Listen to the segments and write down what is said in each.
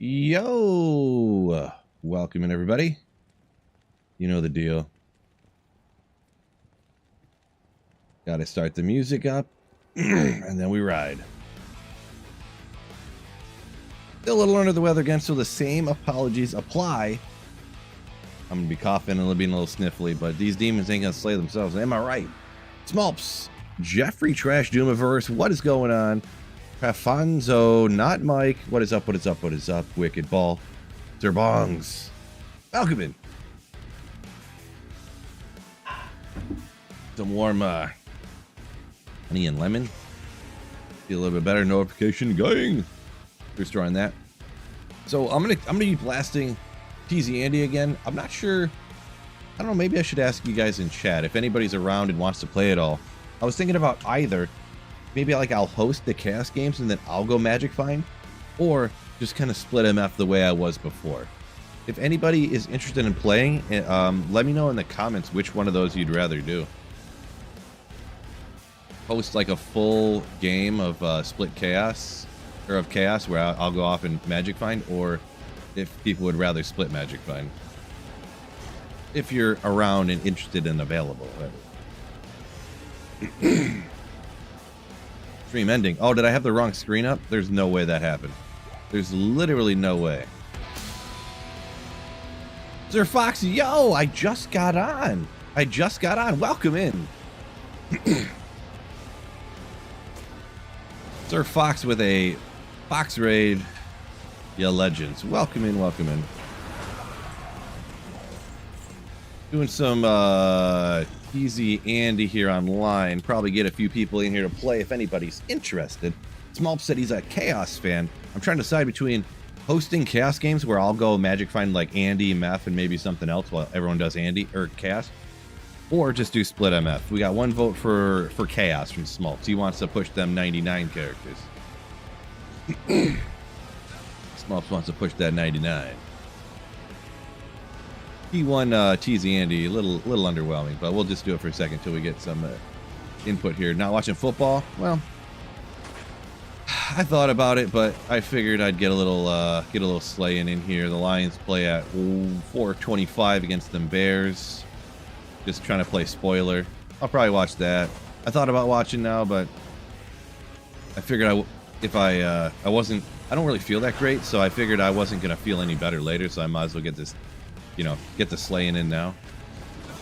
Yo! Welcome in, everybody. You know the deal. Gotta start the music up, and then we ride. Still a little under the weather again, so the same apologies apply. I'm gonna be coughing and being a little sniffly, but these demons ain't gonna slay themselves. Am I right? Smulps, Jeffrey Trash Doomiverse, what is going on? Rafonzo, not Mike. What is up? What is up? What is up? Wicked Ball. Zerbongs. Welcome in. Some warm honey and lemon. Feel a little bit better. Notification gang. Restoring that. So I'm gonna be blasting TZ Andy again. I'm not sure. I don't know. Maybe I should ask you guys in chat if anybody's around and wants to play at all. I was thinking about either. Maybe like I'll host the chaos games and then I'll go Magic Find, or just kind of split MF the way I was before. If anybody is interested in playing, let me know in the comments which one of those you'd rather do. Host like a full game of split chaos, or of chaos, where I'll go off and Magic Find, or if people would rather split Magic Find. If you're around and interested and available. Stream ending. Oh, did I have the wrong screen up? There's no way that happened. There's literally no way. Sir Foxy, yo, I just got on. Welcome in. Sir Fox with a Fox Raid. Yeah, legends. Welcome in, welcome in. Doing some easy Andy here online. Probably get a few people in here to play if anybody's interested. Small said he's a Chaos fan. I'm trying to decide between hosting Chaos games where I'll go Magic Find like Andy, Meth, and maybe something else while everyone does Andy or Chaos, or just do split MF. We got one vote for Chaos from Smulps. He wants to push them 99 characters. Smulps wants to push that 99. He won TZ Andy, a little underwhelming, but we'll just do it for a second until we get some input here. Not watching football? Well, I thought about it, but I figured I'd get a little slaying in here. The Lions play at 4:25 against them Bears. Just trying to play spoiler. I'll probably watch that. I thought about watching now, but I figured I don't really feel that great, so I figured I wasn't gonna feel any better later, so I might as well get this. Get the slaying in now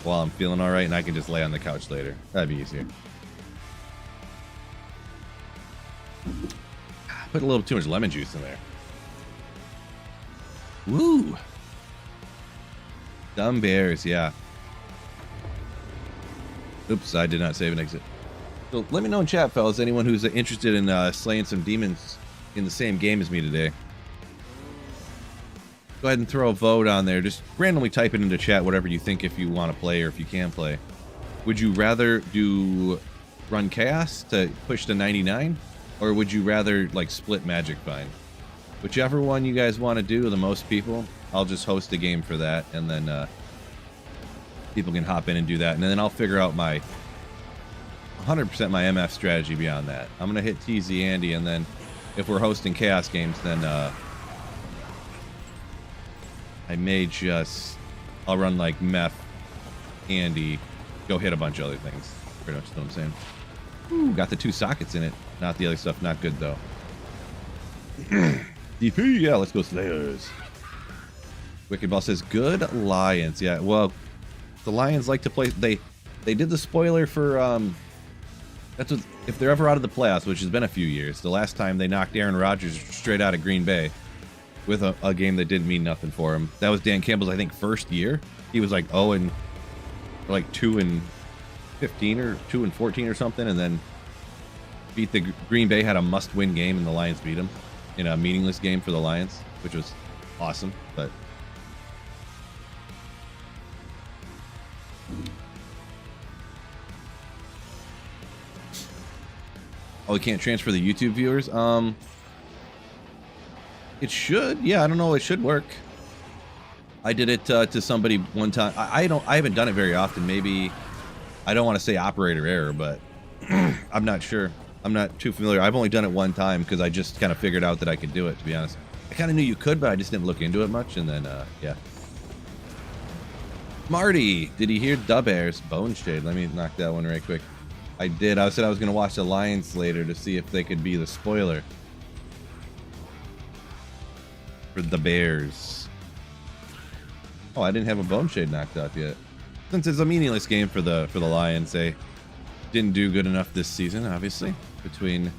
while I'm feeling all right, and I can just lay on the couch later. That'd be easier. Put a little too much lemon juice in there. Woo! Dumb Bears, yeah. Oops, I did not save an exit. So let me know in chat, fellas, anyone who's interested in slaying some demons in the same game as me today. Go ahead and throw a vote on there. Just randomly type it into chat, whatever you think, if you want to play or if you can play. Would you rather run Chaos to push to 99? Or would you rather like split Magic Find? Whichever one you guys want to do, the most people, I'll just host a game for that, and then people can hop in and do that. And then I'll figure out my 100% my MF strategy beyond that. I'm going to hit TZ Andy, and then if we're hosting Chaos games, then I may I'll run like Meth, Andy, go hit a bunch of other things. Pretty much know what I'm saying. Ooh, got the 2 sockets in it. Not the other stuff, not good though. DP, yeah, let's go Slayers. Wicked Ball says, good Lions. Yeah, well, the Lions like to play, they did the spoiler for, that's what, if they're ever out of the playoffs, which has been a few years, the last time they knocked Aaron Rodgers straight out of Green Bay. With a game that didn't mean nothing for him. That was Dan Campbell's, I think, first year. He was like 2-15 or 2-14 or something, and then beat the Green Bay. Had a must-win game, and the Lions beat him in a meaningless game for the Lions, which was awesome. But oh, we can't transfer the YouTube viewers. It should, yeah. I don't know. It should work. I did it to somebody one time. I haven't done it very often. Maybe I don't want to say operator error, but I'm not sure. I'm not too familiar. I've only done it one time because I just kind of figured out that I could do it, to be honest. I kind of knew you could, but I just didn't look into it much. And then, yeah. Marty, did he hear Dub Air's Bone Shade? Let me knock that one right quick. I did. I said I was going to watch the Lions later to see if they could be the spoiler for the Bears. Oh, I didn't have a Bone Shade knocked out yet. Since it's a meaningless game for the Lions, they didn't do good enough this season, obviously, between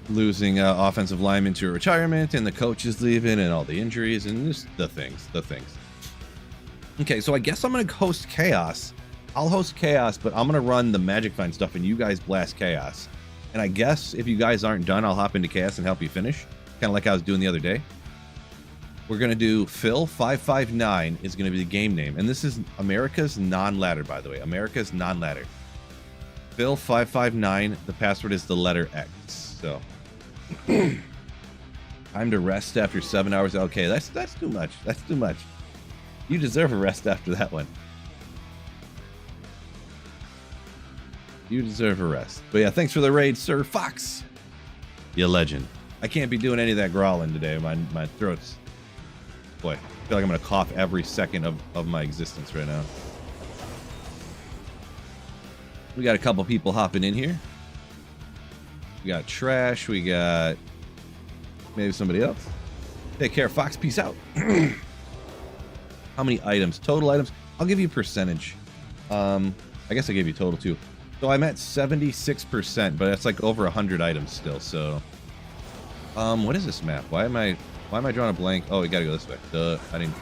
losing offensive linemen to retirement and the coaches leaving and all the injuries and just the things. Okay, so I guess I'm going to host Chaos. I'll host Chaos, but I'm going to run the Magic Find stuff and you guys blast Chaos. And I guess if you guys aren't done, I'll hop into Chaos and help you finish. Kind of like I was doing the other day. We're going to do Phil559 is going to be the game name. And this is America's non-ladder, by the way. America's non-ladder. Phil559, the password is the letter X. So... time to rest after 7 hours. Okay, that's too much. That's too much. You deserve a rest after that one. You deserve a rest. But yeah, thanks for the raid, Sir Fox. You legend. I can't be doing any of that growling today. My throat's... Boy, I feel like I'm going to cough every second of my existence right now. We got a couple people hopping in here. We got Trash. We got maybe somebody else. Take care, Fox. Peace out. How many items? Total items? I'll give you percentage. I guess I gave you total too. So I'm at 76%, but it's like over 100 items still. So, what is this map? Why am I drawing a blank? Oh, we gotta go this way. Duh, I didn't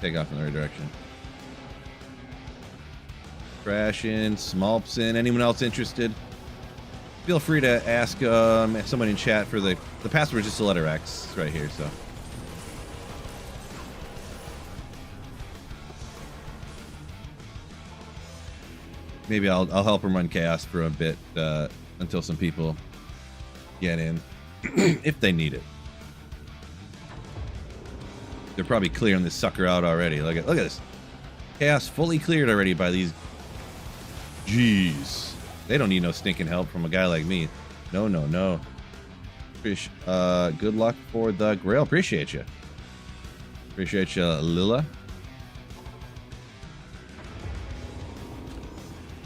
take off in the right direction. Crash in, Smolps in. Anyone else interested? Feel free to ask someone in chat for the password is just the letter X right here. So maybe I'll help him run Chaos for a bit until some people get in if they need it. They're probably clearing this sucker out already. Look at this. Chaos fully cleared already by these. Jeez. They don't need no stinking help from a guy like me. No. Good luck for the Grail. Appreciate you. Appreciate you, Lila.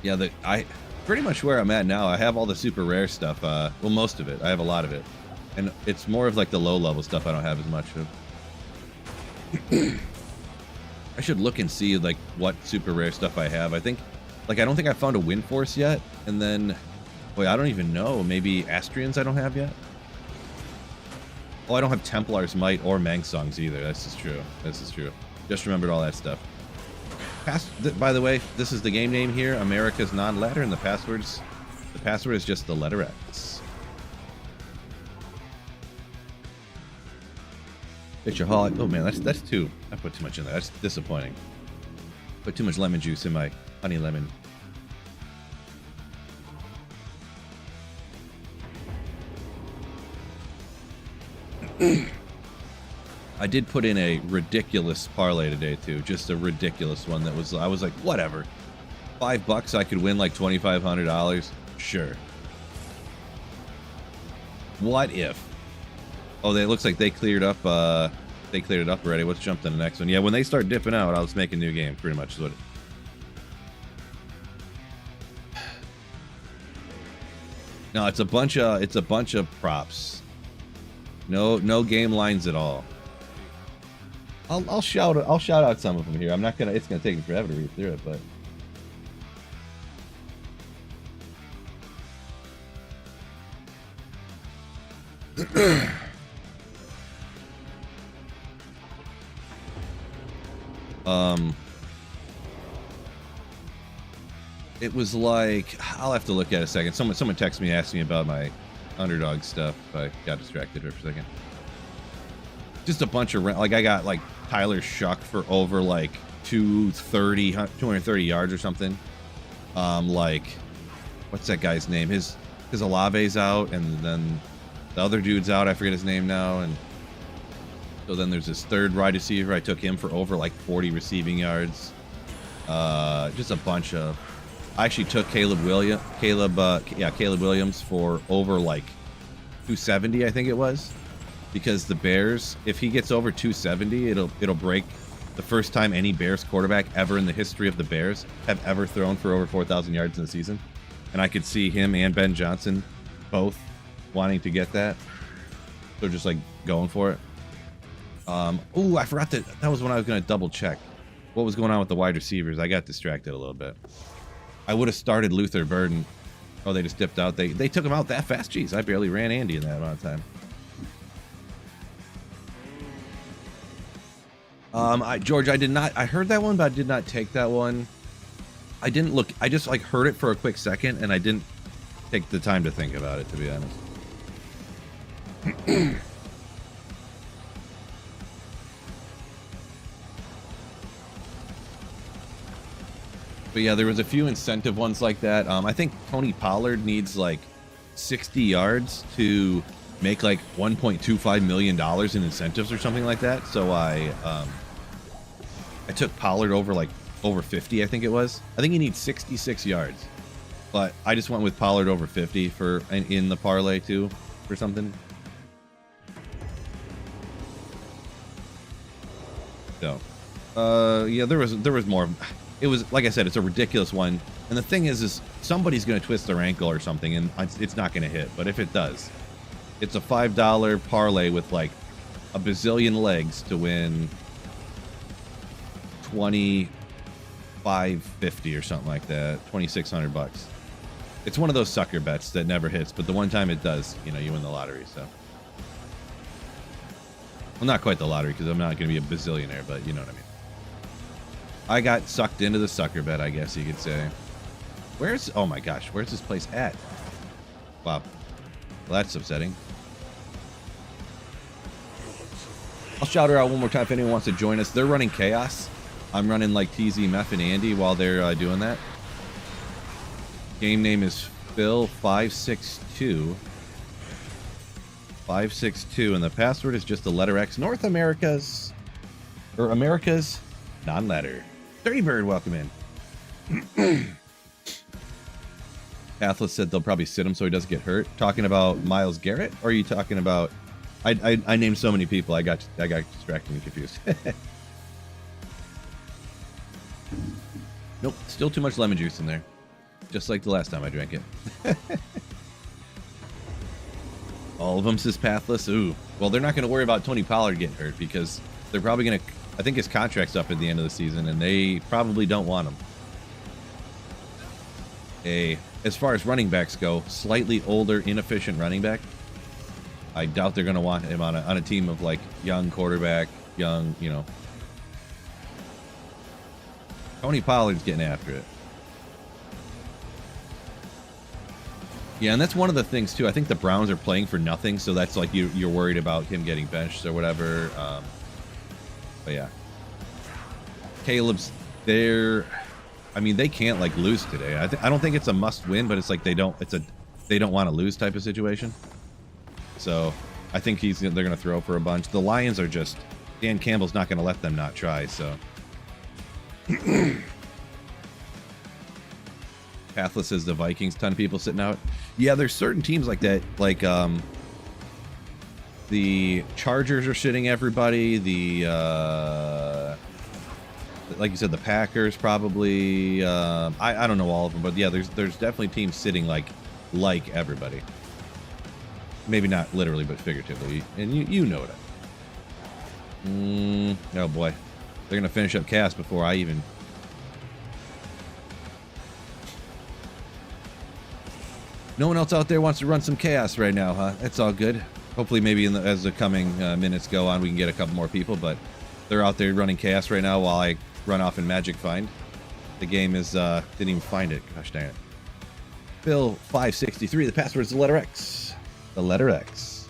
Yeah, I pretty much where I'm at now. I have all the super rare stuff. Well, most of it. I have a lot of it. And it's more of like the low level stuff I don't have as much of. I should look and see like what super rare stuff I have. I think... Like, I don't think I found a Wind Force yet. And then, boy, I don't even know. Maybe Astrians I don't have yet. Oh, I don't have Templar's Might or Mangsongs either. This is true. This is true. Just remembered all that stuff. By the way, this is the game name here. America's non-ladder, and the password is just the letter X. It's your holiday. Oh man, that's too. I put too much in there. That's disappointing. Put too much lemon juice in my honey lemon. I did put in a ridiculous parlay today too, just a ridiculous one that was, I was like, whatever. $5 I could win like $2,500. Sure. What if? Oh, it looks like they cleared up. They cleared it up already. Let's jump to the next one. Yeah, when they start dipping out, I'll just make a new game. Pretty much is what. No, it's a bunch of props. No game lines at all. I'll shout out some of them here. I'm not gonna. It's gonna take me forever to read through it, but. It was like, I'll have to look at it a second. Someone texted me, asked me about my underdog stuff. I got distracted for a second. Just a bunch of, like, I got like Tyler Shuck for over like 230 yards or something. Like, what's that guy's name? His Olave's out, and then the other dude's out. I forget his name now. And so then there's this third wide receiver. I took him for over like 40 receiving yards. Just a bunch of. I actually took Caleb Williams for over like 270, I think it was. Because the Bears, if he gets over 270, it'll break the first time any Bears quarterback ever in the history of the Bears have ever thrown for over 4,000 yards in the season. And I could see him and Ben Johnson both wanting to get that. So just like going for it. Oh, I forgot that was when I was going to double check what was going on with the wide receivers. I got distracted a little bit. I would have started Luther Burden. Oh, they just dipped out. They took him out that fast. Jeez, I barely ran Andy in that amount of time. George, I did not. I heard that one, but I did not take that one. I didn't look. I just like heard it for a quick second, and I didn't take the time to think about it, to be honest. But yeah, there was a few incentive ones like that. I think Tony Pollard needs like 60 yards to make like $1.25 million in incentives or something like that. So I took Pollard over 50, I think it was. I think he needs 66 yards. But I just went with Pollard over 50 for in the parlay too for something. So yeah, there was more. It was, like I said, it's a ridiculous one. And the thing is somebody's going to twist their ankle or something, and it's not going to hit. But if it does, it's a $5 parlay with like a bazillion legs to win $25.50 or something like that, $2,600. It's one of those sucker bets that never hits, but the one time it does, you know, you win the lottery. So, well, not quite the lottery because I'm not going to be a bazillionaire, but you know what I mean. I got sucked into the sucker bet, I guess you could say. Oh my gosh, where's this place at? Wow. Well, that's upsetting. I'll shout her out one more time if anyone wants to join us. They're running Chaos. I'm running like TZ, Meth, and Andy while they're doing that. Game name is Phil562. 562, and the password is just the letter X. North America's non-letter. Dirty Bird, welcome in. Pathless said they'll probably sit him so he doesn't get hurt. Talking about Myles Garrett, or are you talking about? I named so many people. I got distracted and confused. Nope, still too much lemon juice in there, just like the last time I drank it. All of them, says Pathless. Ooh, well, they're not going to worry about Tony Pollard getting hurt because they're probably going to. I think his contract's up at the end of the season, and they probably don't want him. As far as running backs go, slightly older, inefficient running back. I doubt they're going to want him on a team of like young quarterback, young, you know. Tony Pollard's getting after it. Yeah, and that's one of the things too. I think the Browns are playing for nothing, so that's like you're worried about him getting benched or whatever. But yeah, Caleb's there. I mean, they can't like lose today. I don't think it's a must win, but it's like they don't want to lose type of situation. So I think they're going to throw for a bunch. The Lions are just, Dan Campbell's not going to let them not try. So Pathless says the Vikings, ton of people sitting out. Yeah, there's certain teams like that, like the Chargers are sitting everybody. Like you said, the Packers probably. I don't know all of them, but yeah, there's definitely teams sitting like everybody. Maybe not literally, but figuratively, and you know that. Oh boy, they're gonna finish up Cass before I even. No one else out there wants to run some chaos right now, huh? It's all good. Hopefully, maybe as the coming minutes go on, we can get a couple more people. But they're out there running chaos right now while I run off and magic find. The game is didn't even find it. Gosh dang it. Phil563. The password is the letter X. The letter X.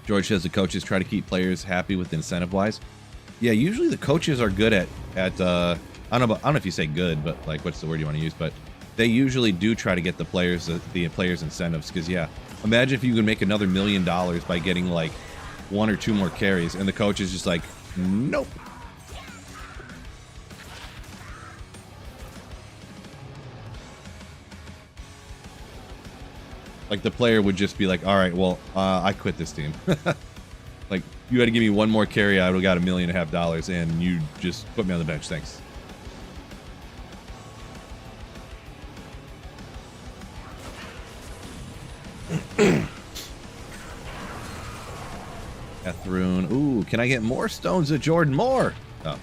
George says the coaches try to keep players happy with incentive wise. Yeah, usually the coaches are good at I don't know if you say good, but like what's the word you want to use? But they usually do try to get the players incentives because yeah, imagine if you could make another $1 million by getting like 1 or 2 more carries, and the coach is just like, nope. Like the player would just be like, all right, well, I quit this team. Like, you had to give me one more carry, I would have got $1.5 million, and you just put me on the bench. Thanks. Ethrune. Ooh, can I get more stones of Jordan Moore? Oh.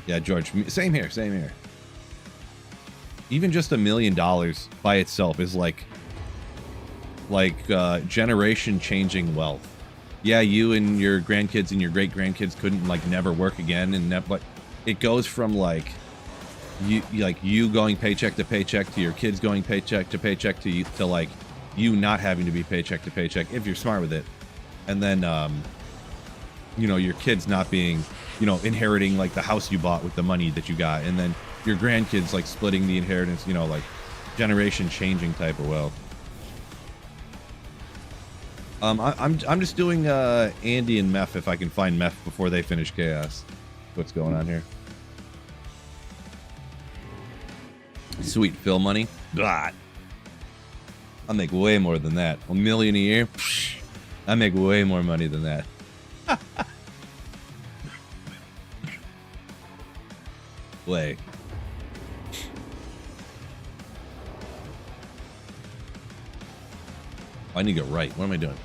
Yeah, George. Same here. Same here. Even just $1 million by itself is like generation-changing wealth. Yeah, you and your grandkids and your great-grandkids couldn't like never work again, and that, but it goes from like you going paycheck to paycheck to your kids going paycheck to paycheck to like you not having to be paycheck to paycheck if you're smart with it, and then you know, your kids not being, you know, inheriting like the house you bought with the money that you got, and then your grandkids like splitting the inheritance, you know, like generation changing type of wealth. I'm just doing Andy and Meph if I can find Meph before they finish Chaos. What's going on here? Sweet Phil money. God, I make way more than that. $1 million a year. Psh, I make way more money than that. Play. I need to go right. What am I doing?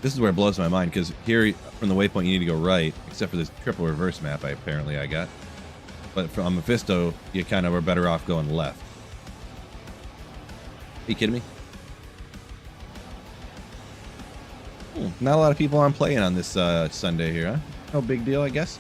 This is where it blows my mind, because here from the waypoint you need to go right, except for this triple reverse map I got. But from Mephisto, you kind of are better off going left. Are you kidding me? Not a lot of people aren't playing on this Sunday here, huh? No big deal, I guess.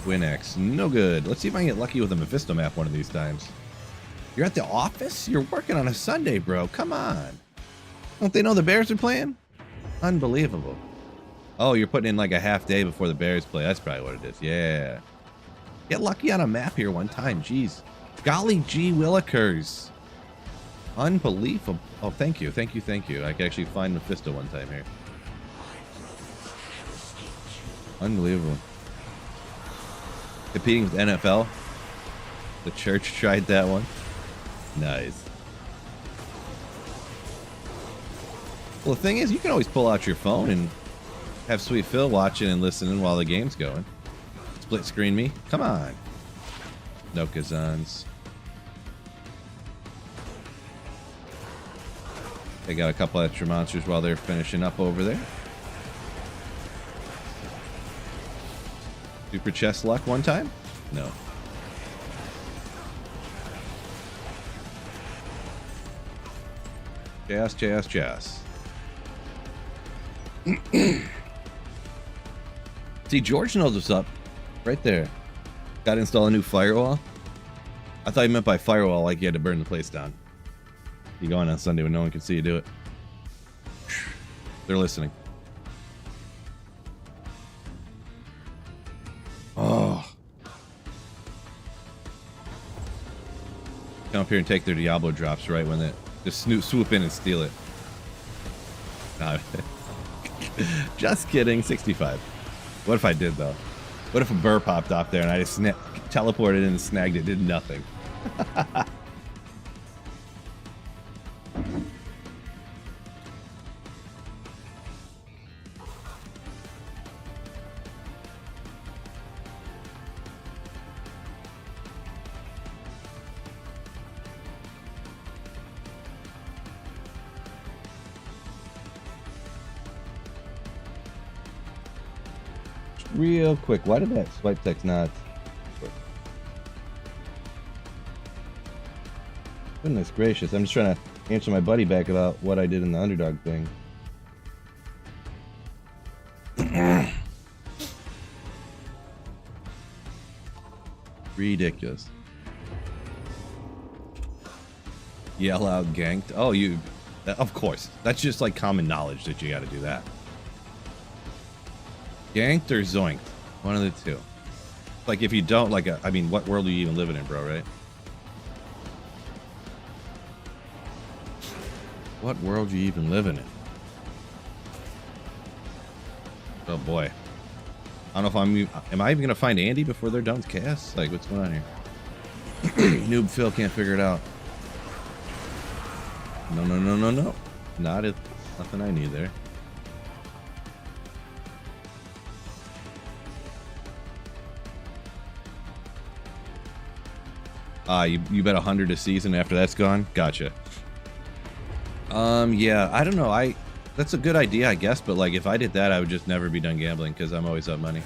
Winx, no good. Let's see if I can get lucky with a Mephisto map one of these times. You're at the office? You're working on a Sunday, bro. Come on. Don't they know the Bears are playing? Unbelievable. Oh, you're putting in like a half day before the Bears play. That's probably what it is. Yeah. Get lucky on a map here one time. Jeez. Golly gee willikers. Unbelievable. Oh, thank you. Thank you. Thank you. I can actually find Mephisto one time here. Unbelievable. Competing with NFL. The church tried that one. Nice. Well, the thing is, you can always pull out your phone and have Sweet Phil watching and listening while the game's going. Split screen me. Come on. No Kazans. They got a couple extra monsters while they're finishing up over there. Super chest luck one time? No. Chaos. See, George knows what's up. Right there. Got to install a new firewall. I thought you meant by firewall like you had to burn the place down. You go on Sunday when no one can see you do it. They're listening. Oh. Come up here and take their Diablo drops right when they just swoop in and steal it. No. Just kidding. 65. What if I did, though? What if a burr popped off there and I just teleported in and snagged it, did nothing? Real quick, why did that swipe text not work? Goodness gracious, I'm just trying to answer my buddy back about what I did in the underdog thing. Ridiculous. Yell out ganked. Oh, you, of course. That's just like common knowledge that you got to do that. Ganked or zoinked? One of the two. Like, if you don't, like, I mean, what world are you even living in, bro, right? What world are you even living in? Oh, boy. I don't know if am I even going to find Andy before they're done with chaos? Like, what's going on here? Noob Phil can't figure it out. No, no, no, no, no. Not it. Nothing I need there. You bet 100 a season after that's gone? Gotcha. Yeah, I don't know. That's a good idea, I guess, but like if I did that, I would just never be done gambling because I'm always up money.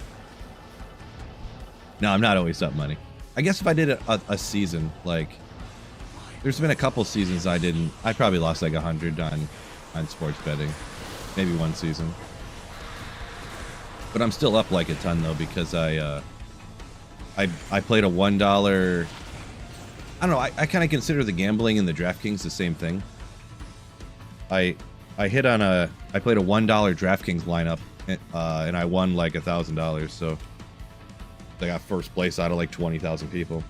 No, I'm not always up money. I guess if I did a season, like there's been a couple seasons I probably lost like 100 on sports betting. Maybe one season. But I'm still up like a ton though because I played a $1. I don't know, I kind of consider the gambling and the DraftKings the same thing. I played a $1 DraftKings lineup and I won like $1,000, so I got first place out of like 20,000 people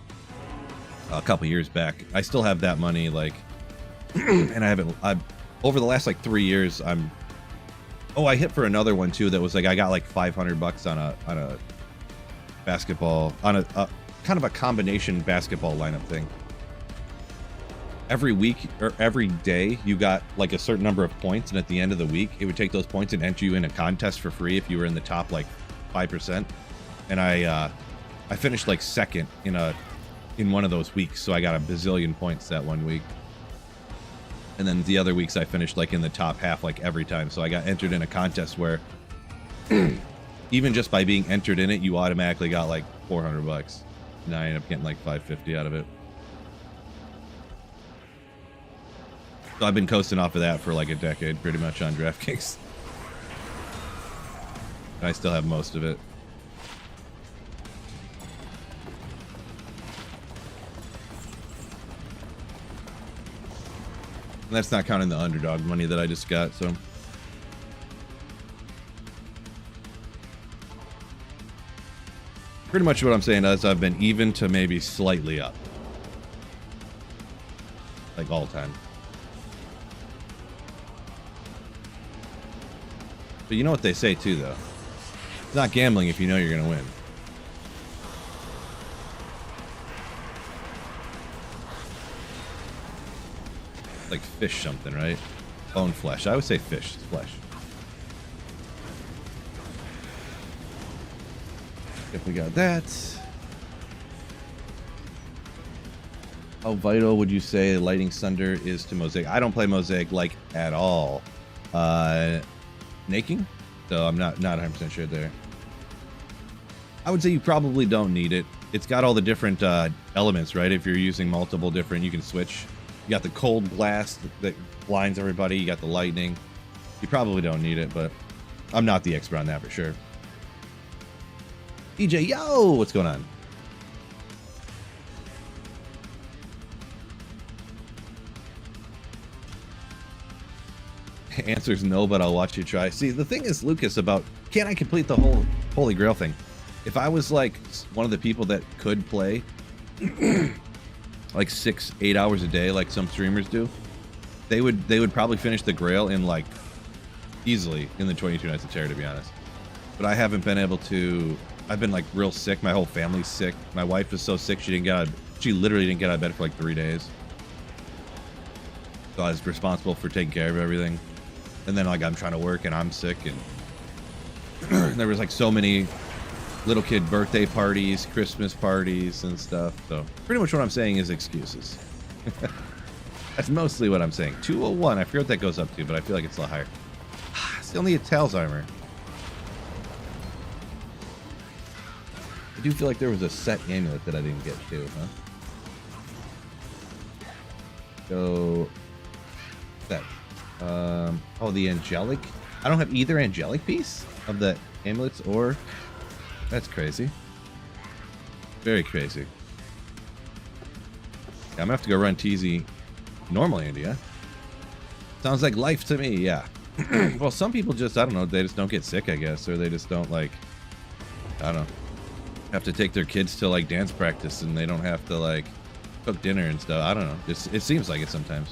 a couple years back. I still have that money, like, and over the last like 3 years, I hit for another one too that was like I got like $500 on a basketball, on a kind of a combination basketball lineup thing. Every week or every day you got like a certain number of points, and at the end of the week it would take those points and enter you in a contest for free if you were in the top like 5%. And I finished like second in one of those weeks, so I got a bazillion points that one week. And then the other weeks I finished like in the top half like every time, so I got entered in a contest where even just by being entered in it you automatically got like $400, and I ended up getting like 550 out of it. So I've been coasting off of that for like a decade, pretty much, on DraftKings. And I still have most of it. And that's not counting the underdog money that I just got, so. Pretty much what I'm saying is I've been even to maybe slightly up. Like all time. But you know what they say too, though. It's not gambling if you know you're going to win. Like fish something, right? Bone flesh. I would say fish. It's flesh. If we got that. How vital would you say Lightning Thunder is to Mosaic? I don't play Mosaic like at all. Naking? So I'm not 100% sure there. I would say you probably don't need it. It's got all the different elements, right? If you're using multiple different, you can switch. You got the cold blast that blinds everybody. You got the lightning. You probably don't need it, but I'm not the expert on that for sure. DJ, yo, what's going on? Answer's no, but I'll watch you try. See, the thing is, Lucas, about can I complete the whole Holy Grail thing? If I was like one of the people that could play like 6-8 hours a day, like some streamers do, they would probably finish the Grail in like easily in the 22 Nights of Terror, to be honest. But I haven't been able to. I've been like real sick. My whole family's sick. My wife was so sick she literally didn't get out of bed for like 3 days. So I was responsible for taking care of everything. And then like I'm trying to work and I'm sick, and there was like so many little kid birthday parties, Christmas parties and stuff. So pretty much what I'm saying is excuses. That's mostly what I'm saying. 201, I forget what that goes up to, but I feel like it's a lot higher. Still need a Tails armor. I do feel like there was a set amulet that I didn't get to, huh? So that oh, the angelic. I don't have either angelic piece of the amulets, or that's crazy. Very crazy. Yeah, I'm gonna have to go run TZ normal, Andy, yeah? Sounds like life to me, yeah. Well, some people just, I don't know, they just don't get sick, I guess, or they just don't like, I don't know. have to take their kids to like dance practice and they don't have to like cook dinner and stuff. I don't know. It seems like it sometimes.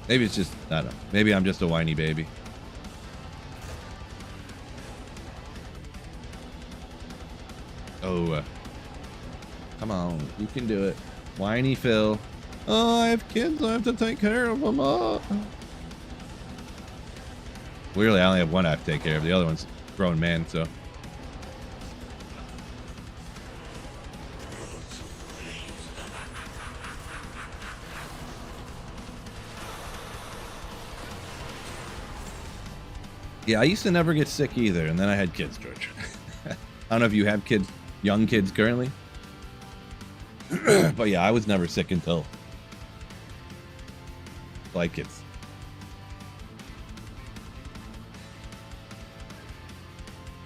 Maybe it's just, I don't know. Maybe I'm just a whiny baby. Oh, come on. You can do it. Whiny Phil. Oh, I have kids. I have to take care of them. Oh. Weirdly, I only have one I have to take care of. The other one's a grown man, so. Yeah, I used to never get sick either, and then I had kids, George. I don't know if you have kids, young kids currently. But yeah, I was never sick until like kids.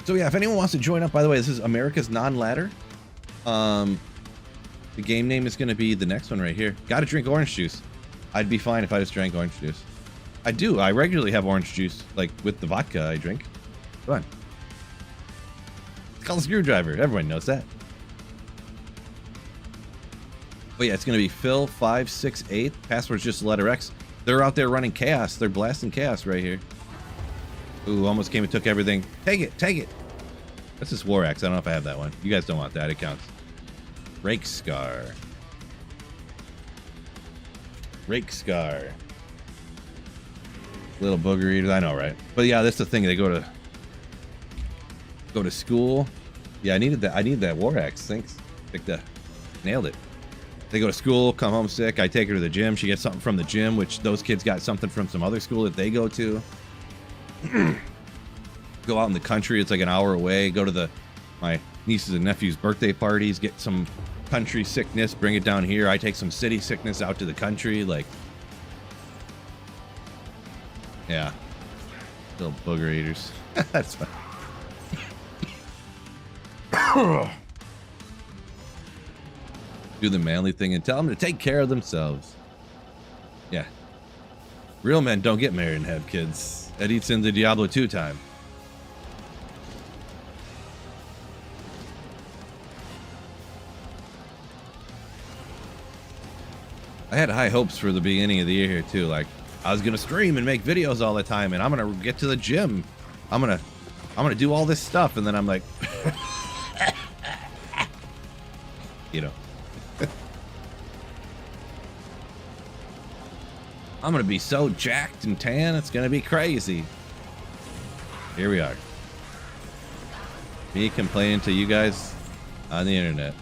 So yeah, if anyone wants to join up, by the way, this is America's Non-Ladder. The game name is going to be the next one right here. Got to drink orange juice. I'd be fine if I just drank orange juice. I do. I regularly have orange juice, like with the vodka I drink. Come on. It's called a screwdriver. Everyone knows that. But yeah, it's going to be Phil568. Password's just the letter X. They're out there running chaos. They're blasting chaos right here. Ooh, almost came and took everything. Take it. Take it. That's this war axe. I don't know if I have that one. You guys don't want that. It counts. Rake Scar. Rake Scar. Little booger eaters. I know, right? But yeah, that's the thing. They go to school. Yeah, I needed that. I need that war axe. Thanks. Nailed it. They go to school, come home sick. I take her to the gym. She gets something from the gym, which those kids got something from some other school that they go to. Go out in the country. It's like an hour away. Go to my nieces and nephews' birthday parties. Get some country sickness. Bring it down here. I take some city sickness out to the country. Like, yeah. Little booger eaters. That's fine. Do the manly thing and tell them to take care of themselves. Yeah. Real men don't get married and have kids. That eats into Diablo 2 time. I had high hopes for the beginning of the year here too. Like, I was gonna stream and make videos all the time, and I'm gonna get to the gym. I'm gonna do all this stuff, and then I'm like, you know. I'm gonna be so jacked and tan, it's gonna be crazy. Here we are. Me complaining to you guys on the internet.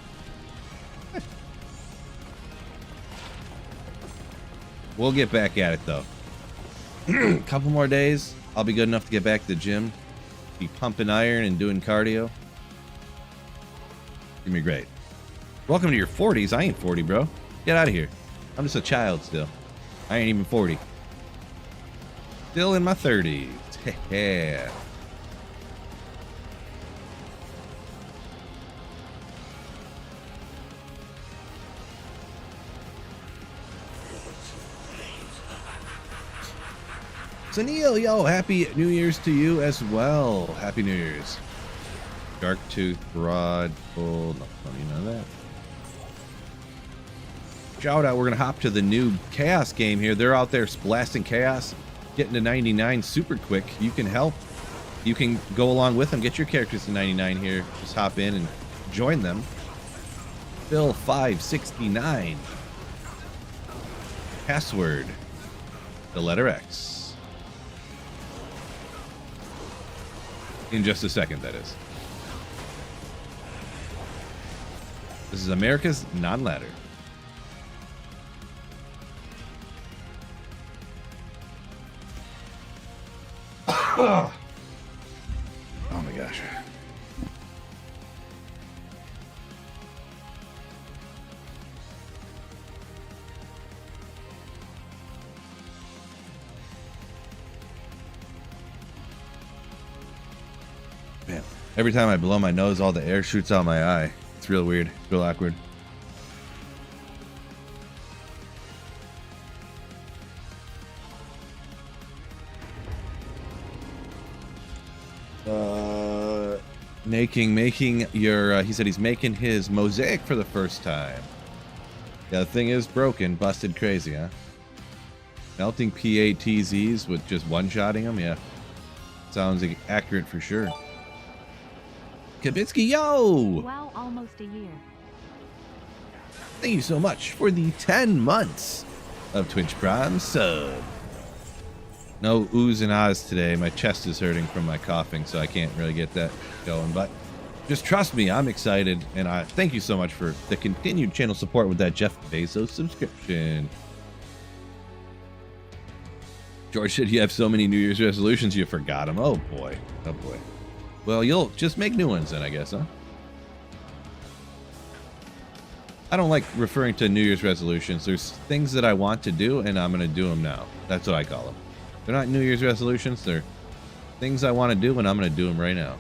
We'll get back at it though. Couple more days, I'll be good enough to get back to the gym. Be pumping iron and doing cardio. Gonna be great. Welcome to your 40s. I ain't 40, bro. Get out of here. I'm just a child still. I ain't even 40. Still in my 30s. Yeah. So Neil, yo, happy New Year's to you as well. Happy New Year's. Dark Tooth, Broad, Bull. No, none of that. Shout out, we're gonna hop to the new Chaos game here. They're out there blasting Chaos, getting to 99 super quick. You can help. You can go along with them, get your characters to 99 here. Just hop in and join them. Phil569. Password, the letter X. In just a second, that is. This is America's Non-Ladder. Oh my gosh. Man, every time I blow my nose, all the air shoots out my eye. It's real weird. It's real awkward. Making your, he said he's making his mosaic for the first time. Yeah, the thing is broken, busted crazy, huh? Melting P8 TZs with just one-shotting them, yeah. Sounds accurate for sure. Kabitsky, yo! Wow, almost a year. Thank you so much for the 10 months of Twitch Prime sub. No oohs and ahs today. My chest is hurting from my coughing, so I can't really get that going. But just trust me, I'm excited. And I thank you so much for the continued channel support with that Jeff Bezos subscription. George said you have so many New Year's resolutions you forgot them. Oh boy. Oh boy. Well, you'll just make new ones then, I guess, huh? I don't like referring to New Year's resolutions. There's things that I want to do, and I'm going to do them now. That's what I call them. They're not New Year's resolutions. They're things I want to do, and I'm going to do them right now.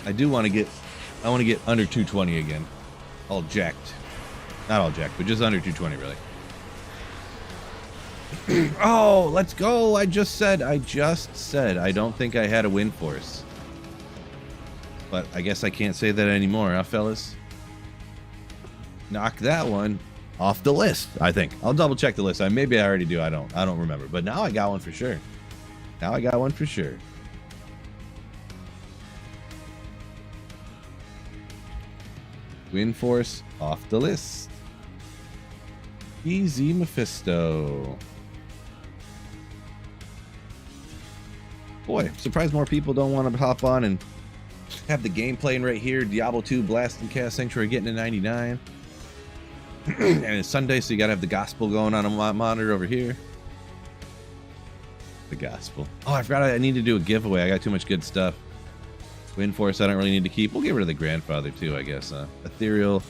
I want to get under 220 again. All jacked. Not all jacked, but just under 220, really. Oh, let's go. I just said I don't think I had a win force. But I guess I can't say that anymore, huh, fellas? Knock that one off the list, I think. I'll double check the list. Maybe I already do. I don't remember. But now I got one for sure. Win force off the list. Easy Mephisto. Boy, I'm surprised more people don't want to hop on and have the game playing right here. Diablo 2 Blast and Chaos Sanctuary getting to 99. And it's Sunday, so you gotta have the gospel going on a monitor over here. The gospel. Oh, I forgot I need to do a giveaway. I got too much good stuff. Wind Force I don't really need to keep. We'll get rid of the grandfather too, I guess. Ethereal,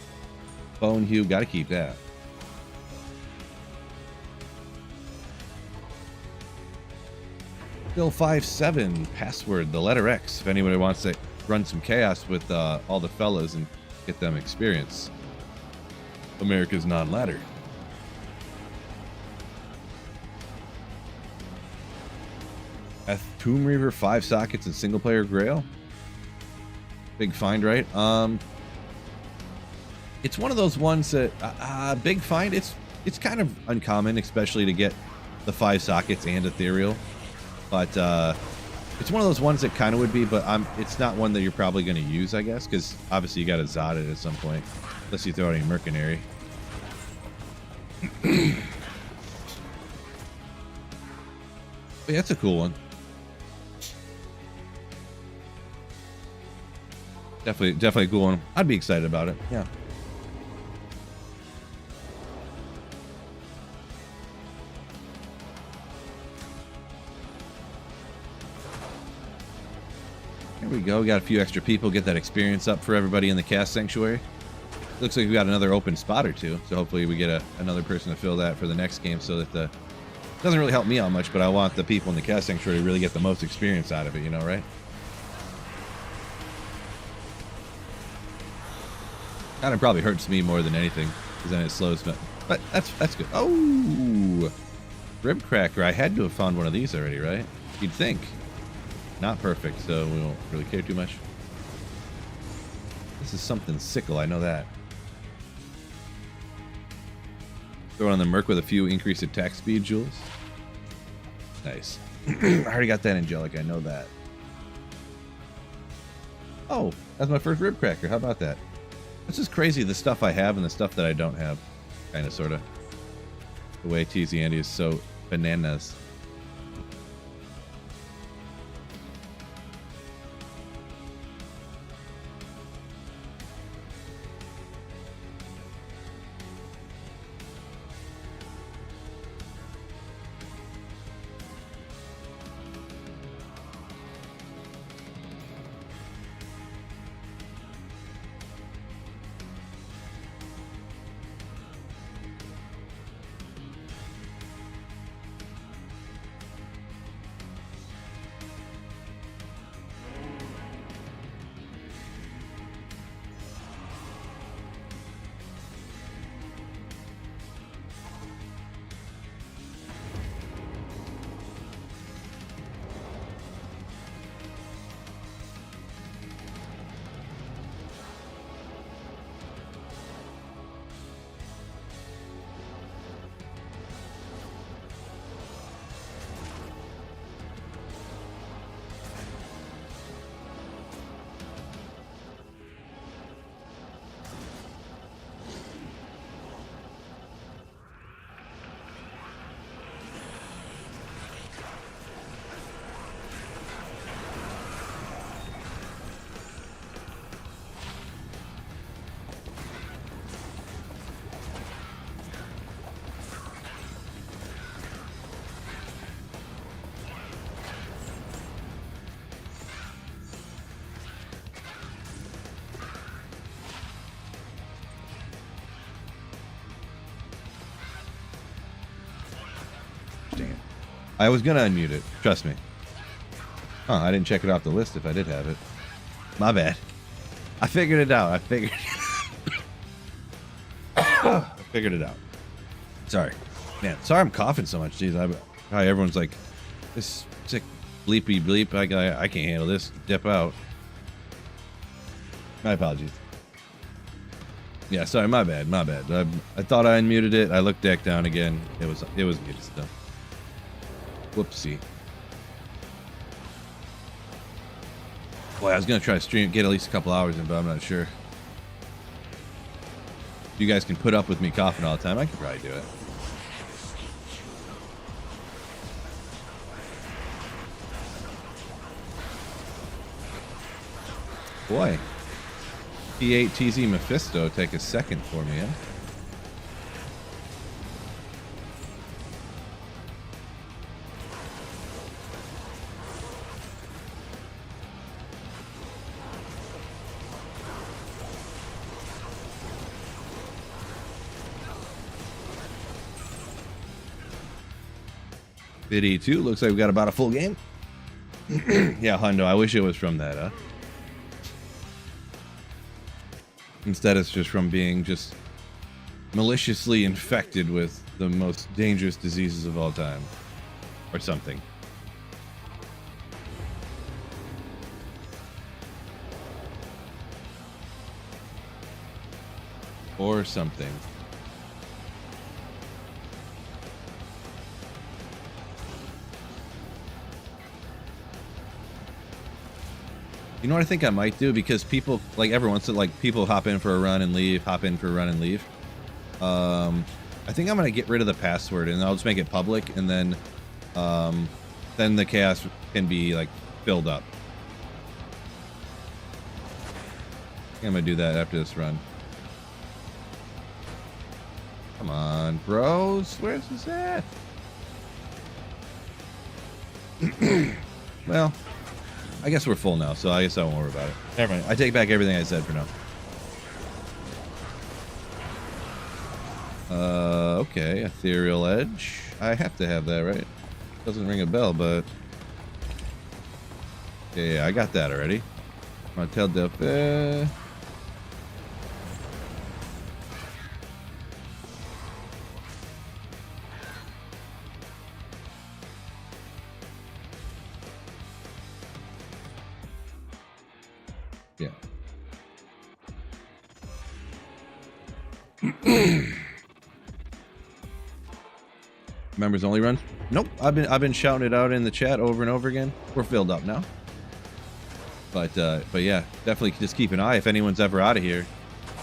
Bone Hue, gotta keep that. Bill 57 password, the letter X. If anybody wants to run some chaos with all the fellas and get them experience. America's non-ladder. Tomb Reaver 5 sockets and single player Grail. Big find, right? It's one of those ones that big find. It's kind of uncommon, especially to get the 5 sockets and ethereal. But it's one of those ones that kind of would be, but it's not one that you're probably going to use, I guess, because obviously you got to Zod it at some point, unless you throw it in Mercenary. But yeah, that's a cool one. Definitely a cool one. I'd be excited about it. Yeah. There we go. We got a few extra people. Get that experience up for everybody in the Cast Sanctuary. Looks like we got another open spot or two, so hopefully we get another person to fill that for the next game, so that doesn't really help me out much, but I want the people in the Cast Sanctuary to really get the most experience out of it, you know, right? Kind of probably hurts me more than anything, because then it slows me. But that's good. Oh, Rib Cracker. I had to have found one of these already, right? You'd think. Not perfect, so we won't really care too much. This is something sickle, I know that. Throw it on the Merc with a few increased attack speed jewels. Nice. I already got that Angelic, I know that. Oh, that's my first Rib Cracker. How about that? This is crazy, the stuff I have and the stuff that I don't have. Kind of, sort of. The way TZ Andy is so bananas. I was gonna unmute it. Trust me. Huh, I didn't check it off the list if I did have it. My bad. I figured it out. I figured it out. Sorry. Man, sorry I'm coughing so much. Jeez, hi, everyone's like, this sick bleepy bleep. I can't handle this. Dip out. My apologies. Yeah, sorry, my bad. I thought I unmuted it. I looked back down again. It was muted still. Whoopsie. Boy, I was gonna try to get at least a couple hours in, but I'm not sure. You guys can put up with me coughing all the time. I could probably do it. Boy, P8 TZ Mephisto take a second for me, huh? Biddy 2 looks like we got about a full game. Yeah, Hundo, I wish it was from that, huh? Instead, it's just from being just maliciously infected with the most dangerous diseases of all time. Or something. Or something. You know what I think I might do? Because people, like every once in like people hop in for a run and leave, hop in for a run and leave. I think I'm gonna get rid of the password and I'll just make it public, and then the chaos can be like filled up. I think I'm gonna do that after this run. Come on, bros, where's this at? Well, I guess we're full now, so I guess I won't worry about it. Never mind. I take back everything I said for now. Okay. Ethereal Edge. I have to have that, right? Doesn't ring a bell, but... Yeah, I got that already. Martel Delphi. Yeah. Members only run? Nope. I've been shouting it out in the chat over and over again. We're filled up now. But yeah, definitely just keep an eye if anyone's ever out of here.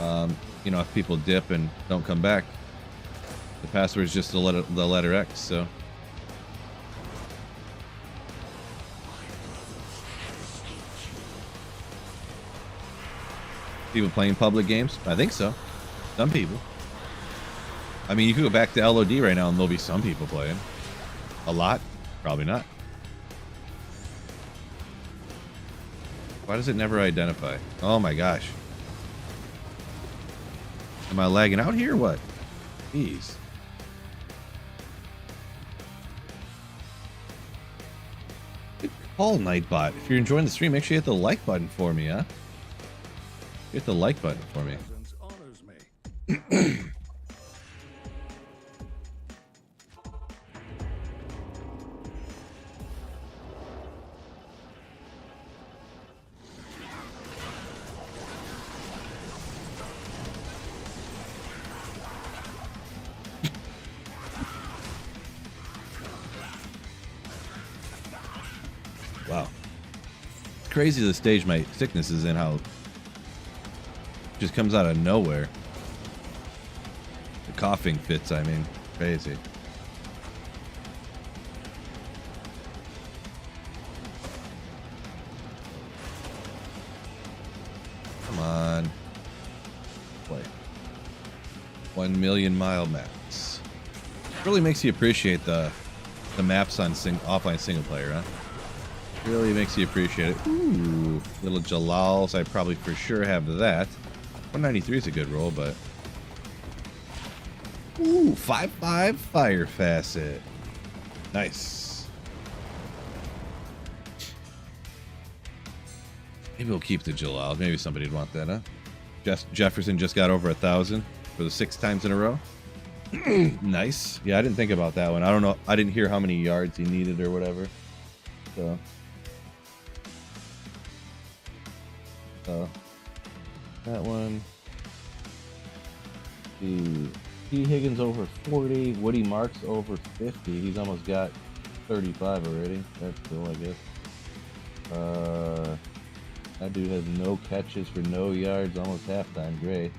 You know, if people dip and don't come back. The password is just the letter X, so. People playing public games? I think so. Some people. I mean, you could go back to LOD right now and there'll be some people playing. A lot? Probably not. Why does it never identify? Oh my gosh. Am I lagging out here or what? Jeez. Good call, Nightbot. If you're enjoying the stream, make sure you hit the like button for me, huh? Hit the like button for me. Wow. It's crazy the stage my sickness is in, how it just comes out of nowhere. The coughing fits, I mean. Crazy. Come on. Play. 1 million mile maps. Really makes you appreciate the maps on offline single player, huh? Really makes you appreciate it. Ooh, little Jalals. I probably for sure have that. 193 is a good roll, but... Ooh, 5/5 Fire Facet. Nice. Maybe we'll keep the Jalal. Maybe somebody'd want that, huh? Jefferson just got over 1,000 for the 6 times in a row. Nice. Yeah, I didn't think about that one. I don't know. I didn't hear how many yards he needed or whatever. So that one. The T. Higgins over 40. Woody Marks over 50. He's almost got 35 already. That's cool, I guess. That dude has no catches for no yards, almost halftime. Great.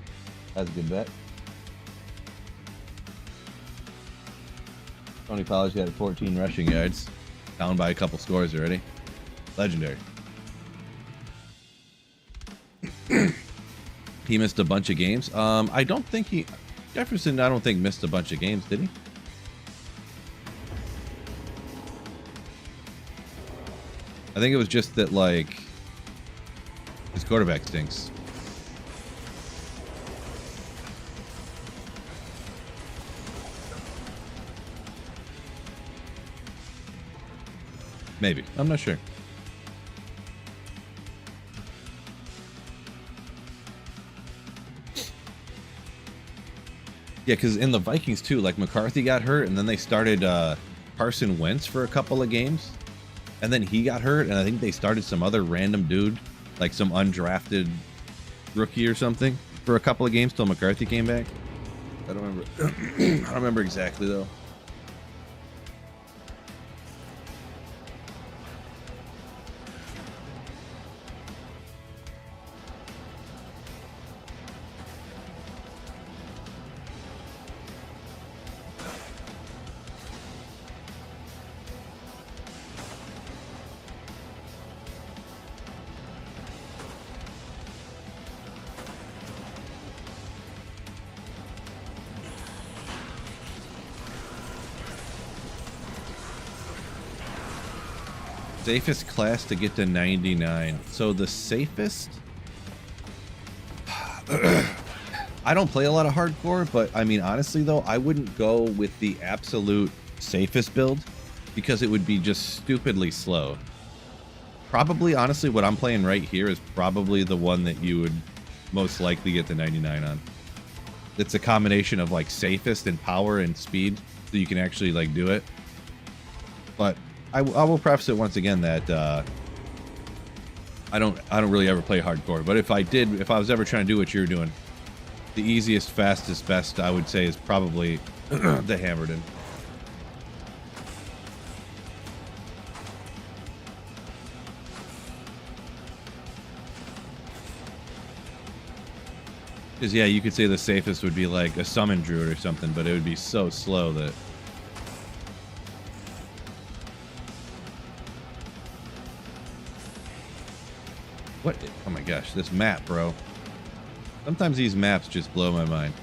That's a good bet. Tony Pollard's got 14 rushing yards. Down by a couple scores already. Legendary. He missed a bunch of games. I don't think Jefferson, I don't think missed a bunch of games, did he? I think it was just that, like, his quarterback stinks. Maybe. I'm not sure. Yeah, because in the Vikings, too, like, McCarthy got hurt, and then they started Carson Wentz for a couple of games. And then he got hurt, and I think they started some other random dude, like some undrafted rookie or something, for a couple of games till McCarthy came back. I don't remember. I don't remember exactly, though. Safest class to get to 99. So the safest... I don't play a lot of hardcore, but I mean, honestly though, I wouldn't go with the absolute safest build because it would be just stupidly slow. Probably, honestly, what I'm playing right here is probably the one that you would most likely get the 99 on. It's a combination of like safest and power and speed, so you can actually like do it. But I will preface it once again that I don't really ever play hardcore. But if I was ever trying to do what you're doing, the easiest, fastest, best I would say is probably the Hammerden. Because yeah, you could say the safest would be like a summon druid or something, but it would be so slow that. What? Oh my gosh, this map, bro. Sometimes these maps just blow my mind.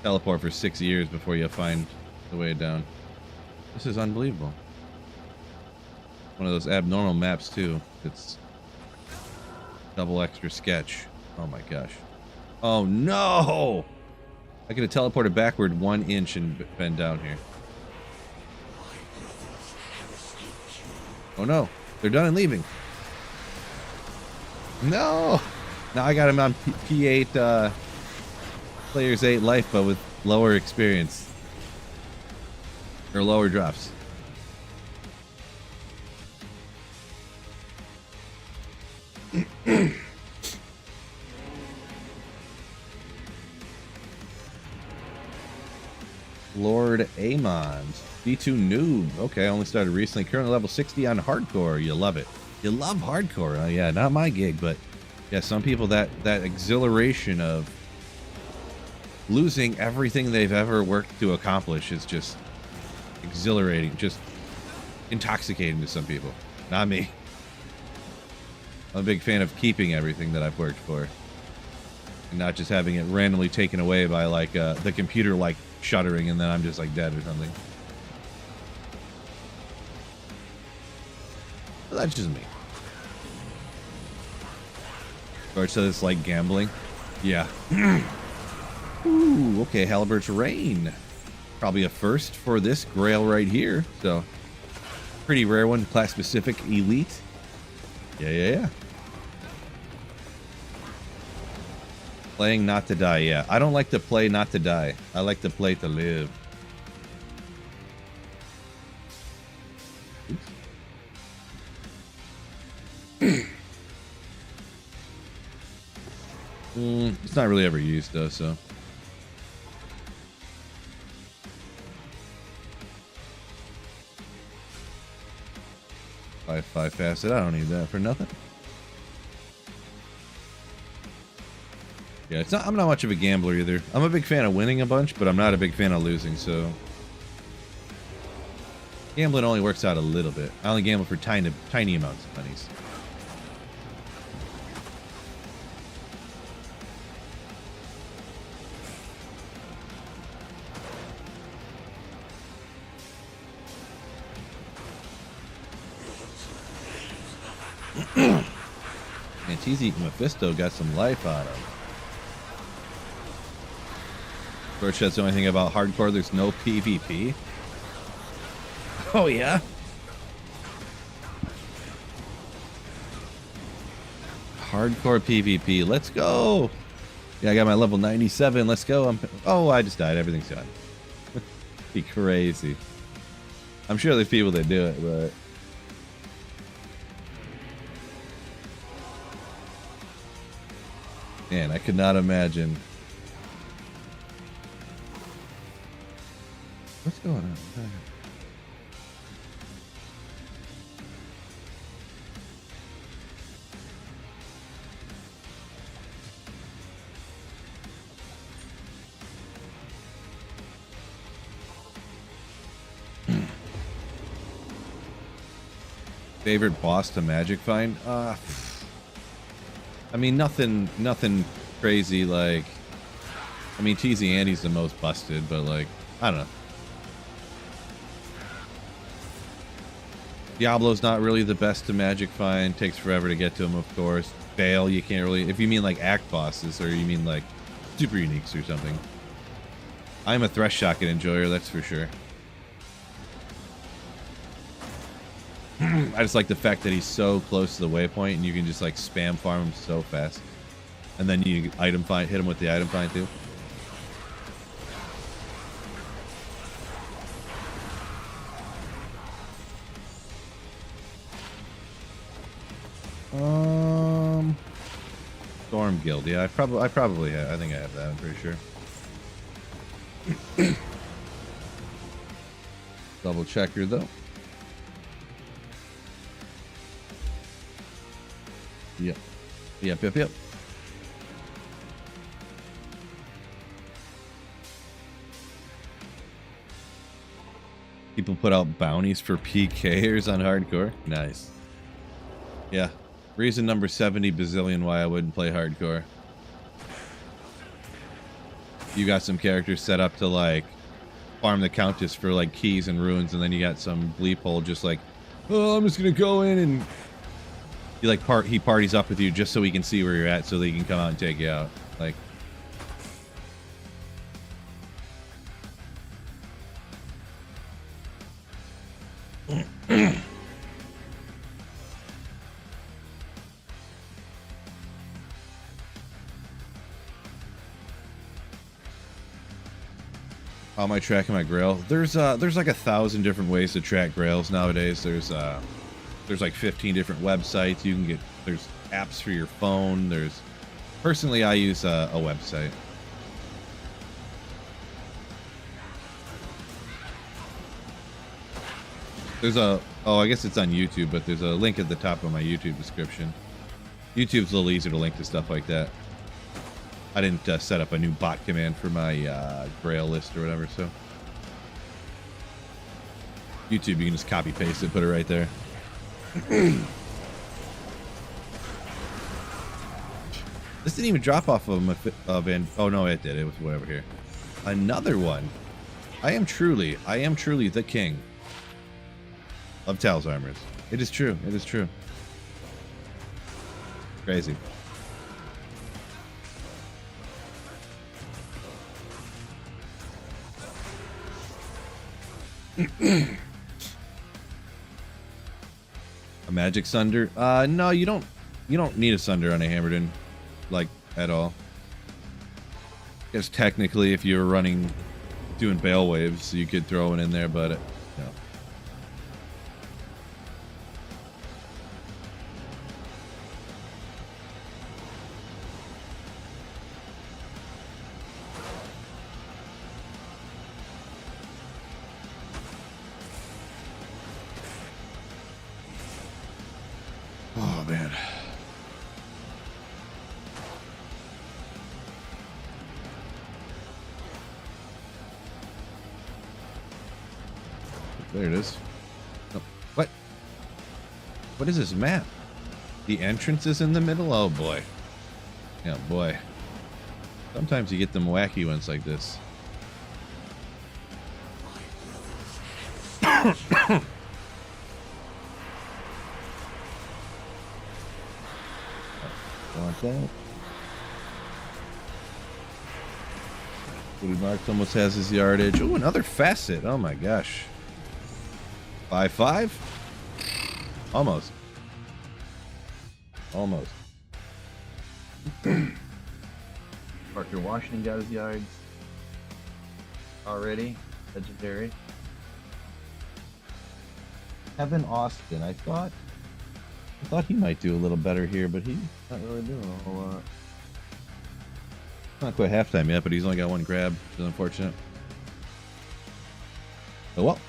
Teleport for 6 years before you find the way down. This is unbelievable. One of those abnormal maps, too. It's double extra sketch. Oh my gosh. Oh no! I could have teleported backward 1 inch and been down here. Oh no, they're done and leaving. No! Now I got him on P8 Players 8 life, but with lower experience. Or lower drops. Lord Amon. D2 noob. Okay, I only started recently. Currently level 60 on hardcore. You love it. You love hardcore. Yeah, not my gig, but yeah, some people that exhilaration of losing everything they've ever worked to accomplish is just exhilarating, just intoxicating to some people. Not me. I'm a big fan of keeping everything that I've worked for and not just having it randomly taken away by like the computer like shuddering and then I'm just like dead or something. But that's just me. Or so it's like gambling. Yeah. Ooh, okay, Haliburt's Rain. Probably a first for this Grail right here. So, pretty rare one, class specific elite. Yeah. Playing not to die, yeah. I don't like to play not to die. I like to play to live. It's not really ever used though, so. 5/5 facet. I don't need that for nothing. Yeah, it's not. I'm not much of a gambler either. I'm a big fan of winning a bunch, but I'm not a big fan of losing. So gambling only works out a little bit. I only gamble for tiny amounts of monies. Man, TZ Mephisto got some life out of him. Birch, that's the only thing about hardcore. There's no PvP. Oh, yeah? Hardcore PvP. Let's go. Yeah, I got my level 97. Let's go. Oh, I just died. Everything's done. Be crazy. I'm sure there's people that do it, but... Man, I could not imagine. What's going on? Favorite boss to magic find? I mean, nothing crazy. Like, I mean, TZ Andy's the most busted, but like, I don't know. Diablo's not really the best to magic find. Takes forever to get to him, of course. Bale, you can't really. If you mean like act bosses, or you mean like super uniques or something. I'm a Thresh Shotgun enjoyer, that's for sure. I just like the fact that he's so close to the waypoint, and you can just like spam farm him so fast, and then you hit him with the item find too. Storm Guild, yeah, I probably have. I think I have that. I'm pretty sure. Double checker though. Yep. People put out bounties for PKers on hardcore. Nice. Yeah. Reason number 70 bazillion why I wouldn't play hardcore. You got some characters set up to like farm the Countess for like keys and ruins, and then you got some bleep hole just like, oh, I'm just gonna go in, and he like he parties up with you just so he can see where you're at, so that he can come out and take you out. Like, how am I tracking my grail? There's like 1,000 different ways to track grails nowadays. There's like 15 different websites you can get. There's apps for your phone. Personally, I use a website. I guess it's on YouTube, but there's a link at the top of my YouTube description. YouTube's a little easier to link to stuff like that. I didn't set up a new bot command for my grail list or whatever, so YouTube, you can just copy paste it, put it right there. This didn't even drop off of and oh no, it did. It was way over here. Another one. I am truly the king of Tal's Armors. It is true. It is true. Crazy. A magic sunder? No, you don't need a sunder on a Hammerden, like, at all. guess technically if you were doing bale waves, you could throw it in there, but no. Oh man. There it is. Oh, what? What is this map? The entrance is in the middle? Oh boy. Yeah, boy. Sometimes you get them wacky ones like this. Want that? Woody Marks almost has his yardage. Oh, another facet. Oh my gosh. 5-5? Almost. Almost. Parker Washington got his yards already. Legendary. Evan Austin. I thought he might do a little better here, but he's not really doing a whole lot. Not quite halftime yet, but he's only got one grab, which is unfortunate. Oh well.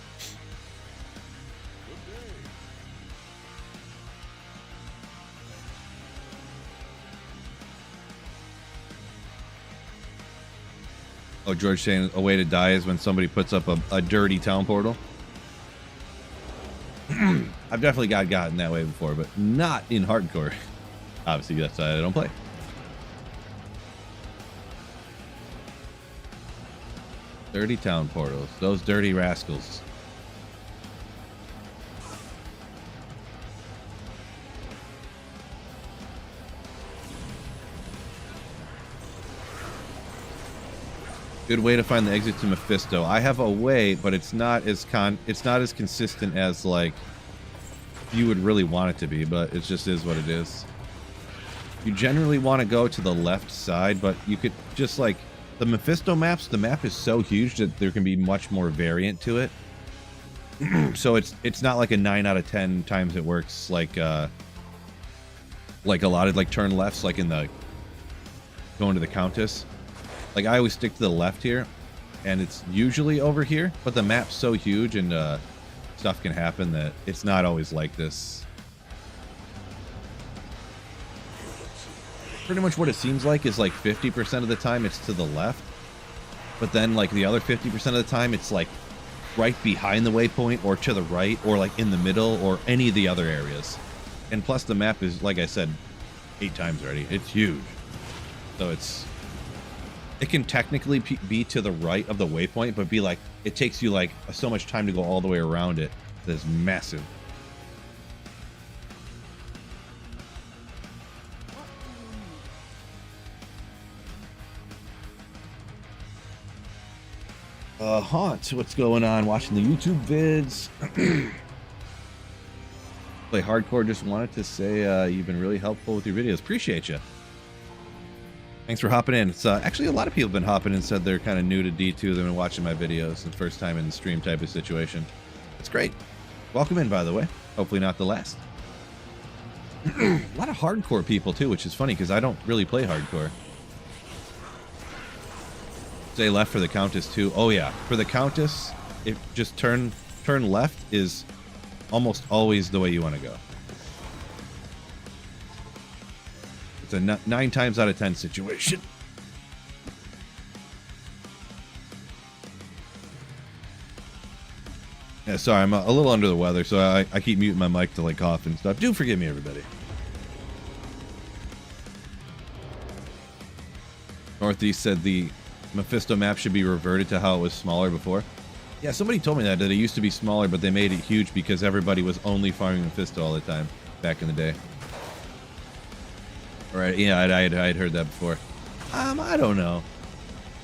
Oh, George saying a way to die is when somebody puts up a dirty town portal. I've definitely gotten that way before, but not in hardcore. Obviously, that's why I don't play. Dirty town portals. Those dirty rascals. Good way to find the exit to Mephisto. I have a way, but it's not as consistent as like you would really want it to be, but it just is what it is. You generally want to go to the left side, but you could just like the Mephisto maps, the map is so huge that there can be much more variant to it. So it's not like a 9 out of 10 times it works like a lot of like turn lefts like in the going to the Countess. Like I always stick to the left here, and it's usually over here, but the map's so huge and stuff can happen that it's not always like this. Pretty much what it seems like is like 50% of the time it's to the left, but then like the other 50% of the time it's like right behind the waypoint or to the right or like in the middle or any of the other areas. And plus the map is, like I said 8 times already, it's huge. So it can technically be to the right of the waypoint, but be like, it takes you like so much time to go all the way around it. That's massive. Haunt, what's going on? Watching the YouTube vids. Play hardcore, just wanted to say you've been really helpful with your videos. Appreciate you. Thanks for hopping in. It's actually a lot of people have been hopping in, said they're kind of new to D2. They've been watching my videos. It's the first time in the stream type of situation. It's great. Welcome in, by the way. Hopefully not the last. A lot of hardcore people too, which is funny because I don't really play hardcore. Stay left for the Countess too. Oh yeah, for the Countess, if just turn left is almost always the way you want to go. It's a 9 times out of 10 situation. Yeah, sorry, I'm a little under the weather, so I keep muting my mic to like cough and stuff. Do forgive me, everybody. Northeast said the Mephisto map should be reverted to how it was smaller before. Yeah, somebody told me that it used to be smaller, but they made it huge because everybody was only farming Mephisto all the time back in the day. All right, yeah, I'd heard that before. I don't know.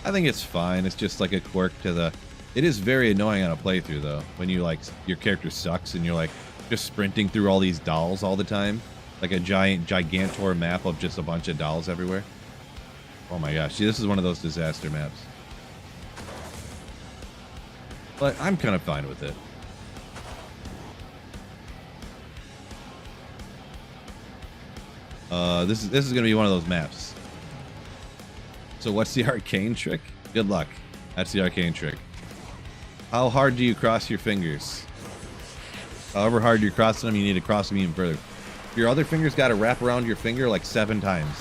I think it's fine. It's just like a quirk to the... It is very annoying on a playthrough, though, when you, like, your character sucks and you're, like, just sprinting through all these dolls all the time. Like a gigantor map of just a bunch of dolls everywhere. Oh my gosh, see, this is one of those disaster maps. But I'm kind of fine with it. This is gonna be one of those maps. So what's the arcane trick? Good luck. That's the arcane trick. How hard do you cross your fingers? However hard you're crossing them, you need to cross them even further. Your other finger's got to wrap around your finger like 7 times,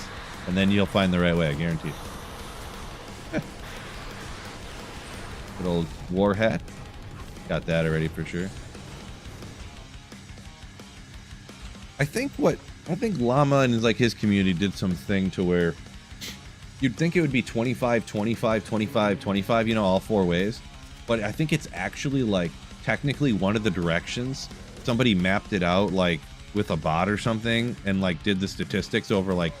and then you'll find the right way, I guarantee. Good old war hat. Got that already for sure. I think Llama and like his community did something to where you'd think it would be 25, 25, 25, 25, you know, all 4 ways. But I think it's actually like technically one of the directions. Somebody mapped it out like with a bot or something and like did the statistics over like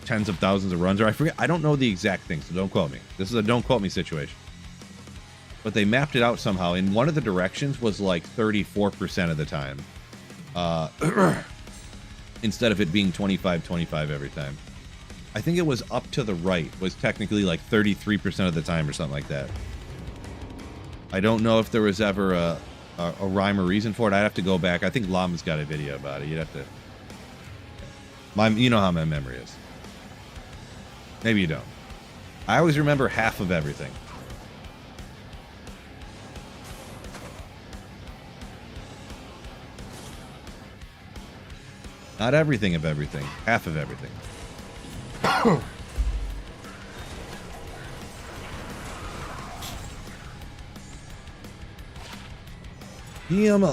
tens of thousands of runs, or I forget. I don't know the exact thing, so don't quote me. This is a don't quote me situation. But they mapped it out somehow, and one of the directions was like 34% of the time. Instead of it being 25-25 every time. I think it was up to the right was technically like 33% of the time or something like that. I don't know if there was ever a rhyme or reason for it. I'd have to go back. I think Llama's got a video about it. You'd have to... you know how my memory is. Maybe you don't. I always remember half of everything. Not everything of everything. Half of everything.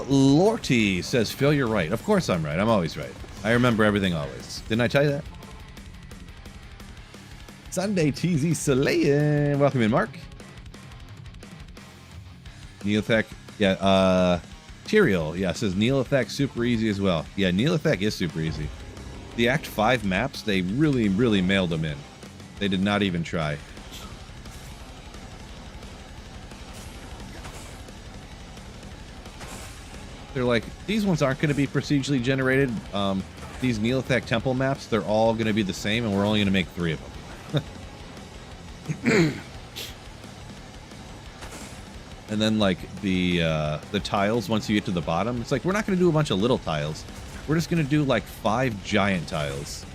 Lorty says, Phil, you're right. Of course I'm right. I'm always right. I remember everything always. Didn't I tell you that? Sunday TZ Soleil. Welcome in, Mark. Neothec. Yeah, Tyrael, yeah, says Neothec super easy as well. Yeah, Neothec is super easy. The Act 5 maps, they really, really mailed them in. They did not even try. They're like, these ones aren't going to be procedurally generated. These Neothec temple maps, they're all going to be the same, and we're only going to make 3 of them. And then like the tiles, once you get to the bottom, it's like, we're not going to do a bunch of little tiles. We're just going to do like 5 giant tiles.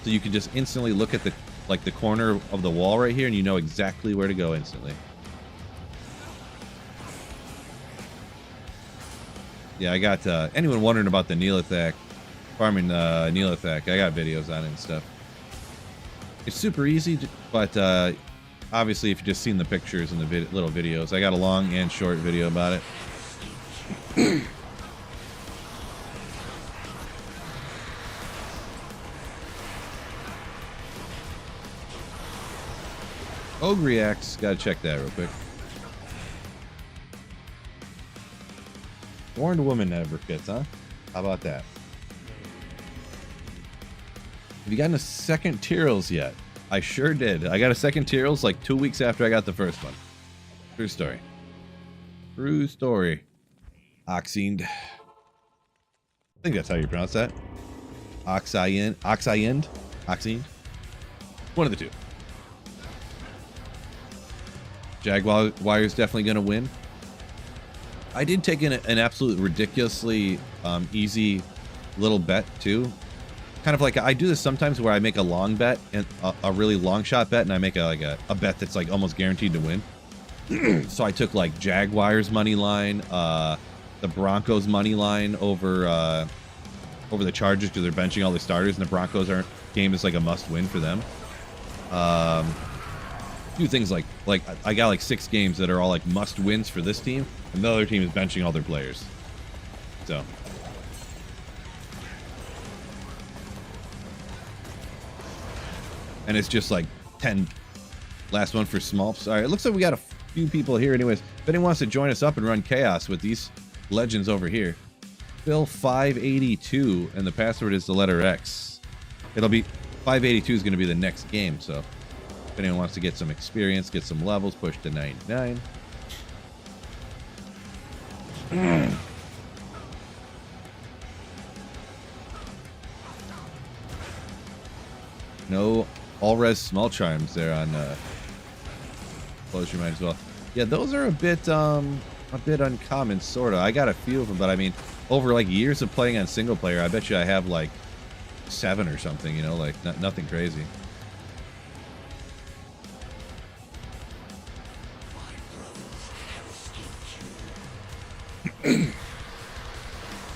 So you can just instantly look at the corner of the wall right here, and you know exactly where to go instantly. Yeah, I got anyone wondering about the Neothec, farming Neothec, I got videos on it and stuff. It's super easy, but obviously if you've just seen the pictures and the little videos, I got a long and short video about it. Og reacts, gotta check that real quick. Warned woman never fits, huh? How about that? Have you gotten a second Tyrael's yet? I sure did. I got a second Tyrael's like 2 weeks after I got the first one. True story. True story. Oxiend. I think that's how you pronounce that. Oxiend. Oxiend. One of the two. Jaguar's definitely going to win. I did take an absolute ridiculously easy little bet too. Kind of like I do this sometimes where I make a long bet and a really long shot bet, and I make a bet that's like almost guaranteed to win. So I took like Jaguars money line, the Broncos money line over the Chargers because they're benching all the starters, and the Broncos game is like a must win for them. Few things like I got like 6 games that are all like must wins for this team, and the other team is benching all their players. So. And it's just like 10. Last one for Smolps. All right, it looks like we got a few people here anyways. If anyone wants to join us up and run chaos with these legends over here, Phil582, and the password is the letter X. It'll be 582 is going to be the next game, so if anyone wants to get some experience, get some levels, push to 99. No all res small chimes there on close your mind as well. Yeah, those are a bit uncommon, sorta. I got a few of them, but I mean, over like years of playing on single player, I bet you I have like 7 or something, you know, like nothing crazy.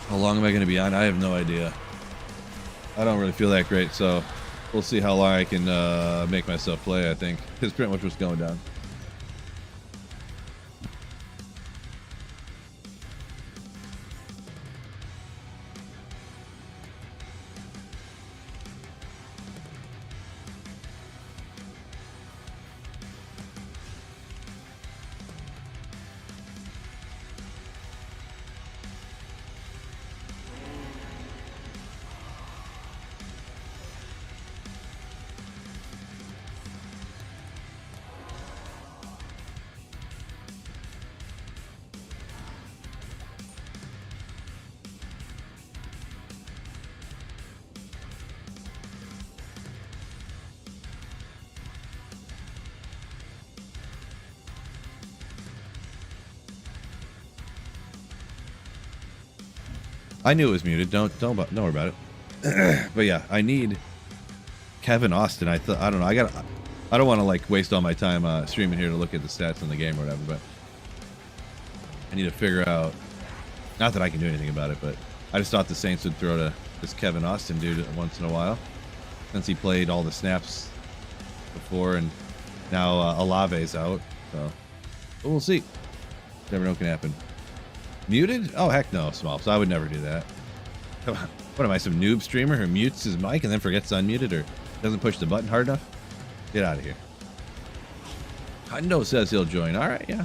How long am I going to be on? I have no idea. I don't really feel that great, so we'll see how long I can make myself play, I think. That's pretty much what's going down. I knew it was muted. Don't worry about it. But yeah, I need Kevin Austin. I don't know. I don't want to like waste all my time streaming here to look at the stats in the game or whatever. But I need to figure out. Not that I can do anything about it, but I just thought the Saints would throw to this Kevin Austin dude once in a while, since he played all the snaps before, and now Olave's out. So but we'll see. Never know what can happen. Muted? Oh, heck no, Smolps. I would never do that. Come on. What am I, some noob streamer who mutes his mic and then forgets to unmute it or doesn't push the button hard enough? Get out of here. Hundo says he'll join. All right, yeah.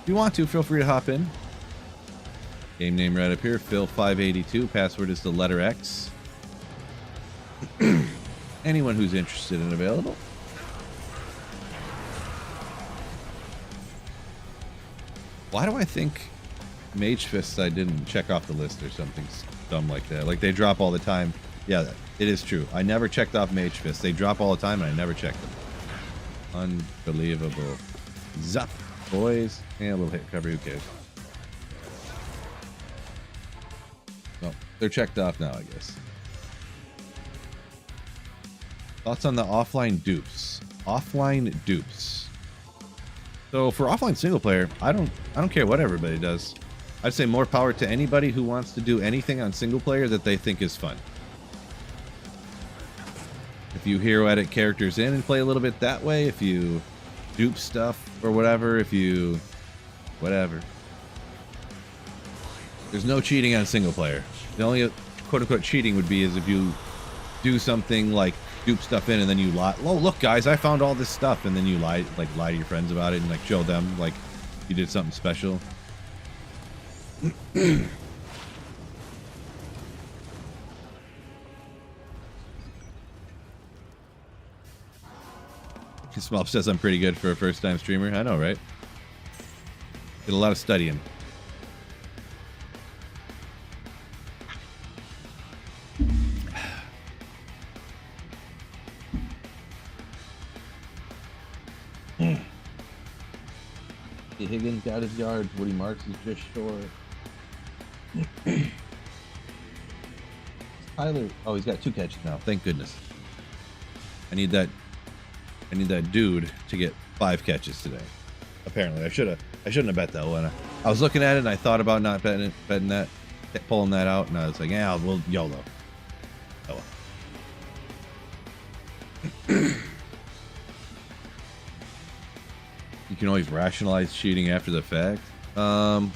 If you want to, feel free to hop in. Game name right up here, Phil582. Password is the letter X. Anyone who's interested and available. Why do I think Mage Fists I didn't check off the list or something dumb like that? Like they drop all the time. Yeah, it is true. I never checked off Mage Fists. They drop all the time and I never checked them. Unbelievable. Zup, boys. And a little hit recovery, who cares? Well, they're checked off now, I guess. Thoughts on the offline dupes? Offline dupes. So for offline single player, I don't care what everybody does. I'd say more power to anybody who wants to do anything on single player that they think is fun. If you hero edit characters in and play a little bit that way, if you dupe stuff or whatever, if you whatever. There's no cheating on single player. The only quote-unquote cheating would be is if you do something like dupe stuff in and then you lie. Oh, look, guys, I found all this stuff, and then you lie to your friends about it and like show them like you did something special. Smolp says I'm pretty good for a first-time streamer. I know, right? Did a lot of studying. Higgins got his yards. Woody Marks is just short. Tyler, oh, he's got 2 catches now. Thank goodness. I need that dude to get 5 catches today. Apparently, I shouldn't have bet that one. I was looking at it and I thought about not betting that, pulling that out, and I was like, yeah, we'll YOLO. Oh well. You can always rationalize cheating after the fact. Well,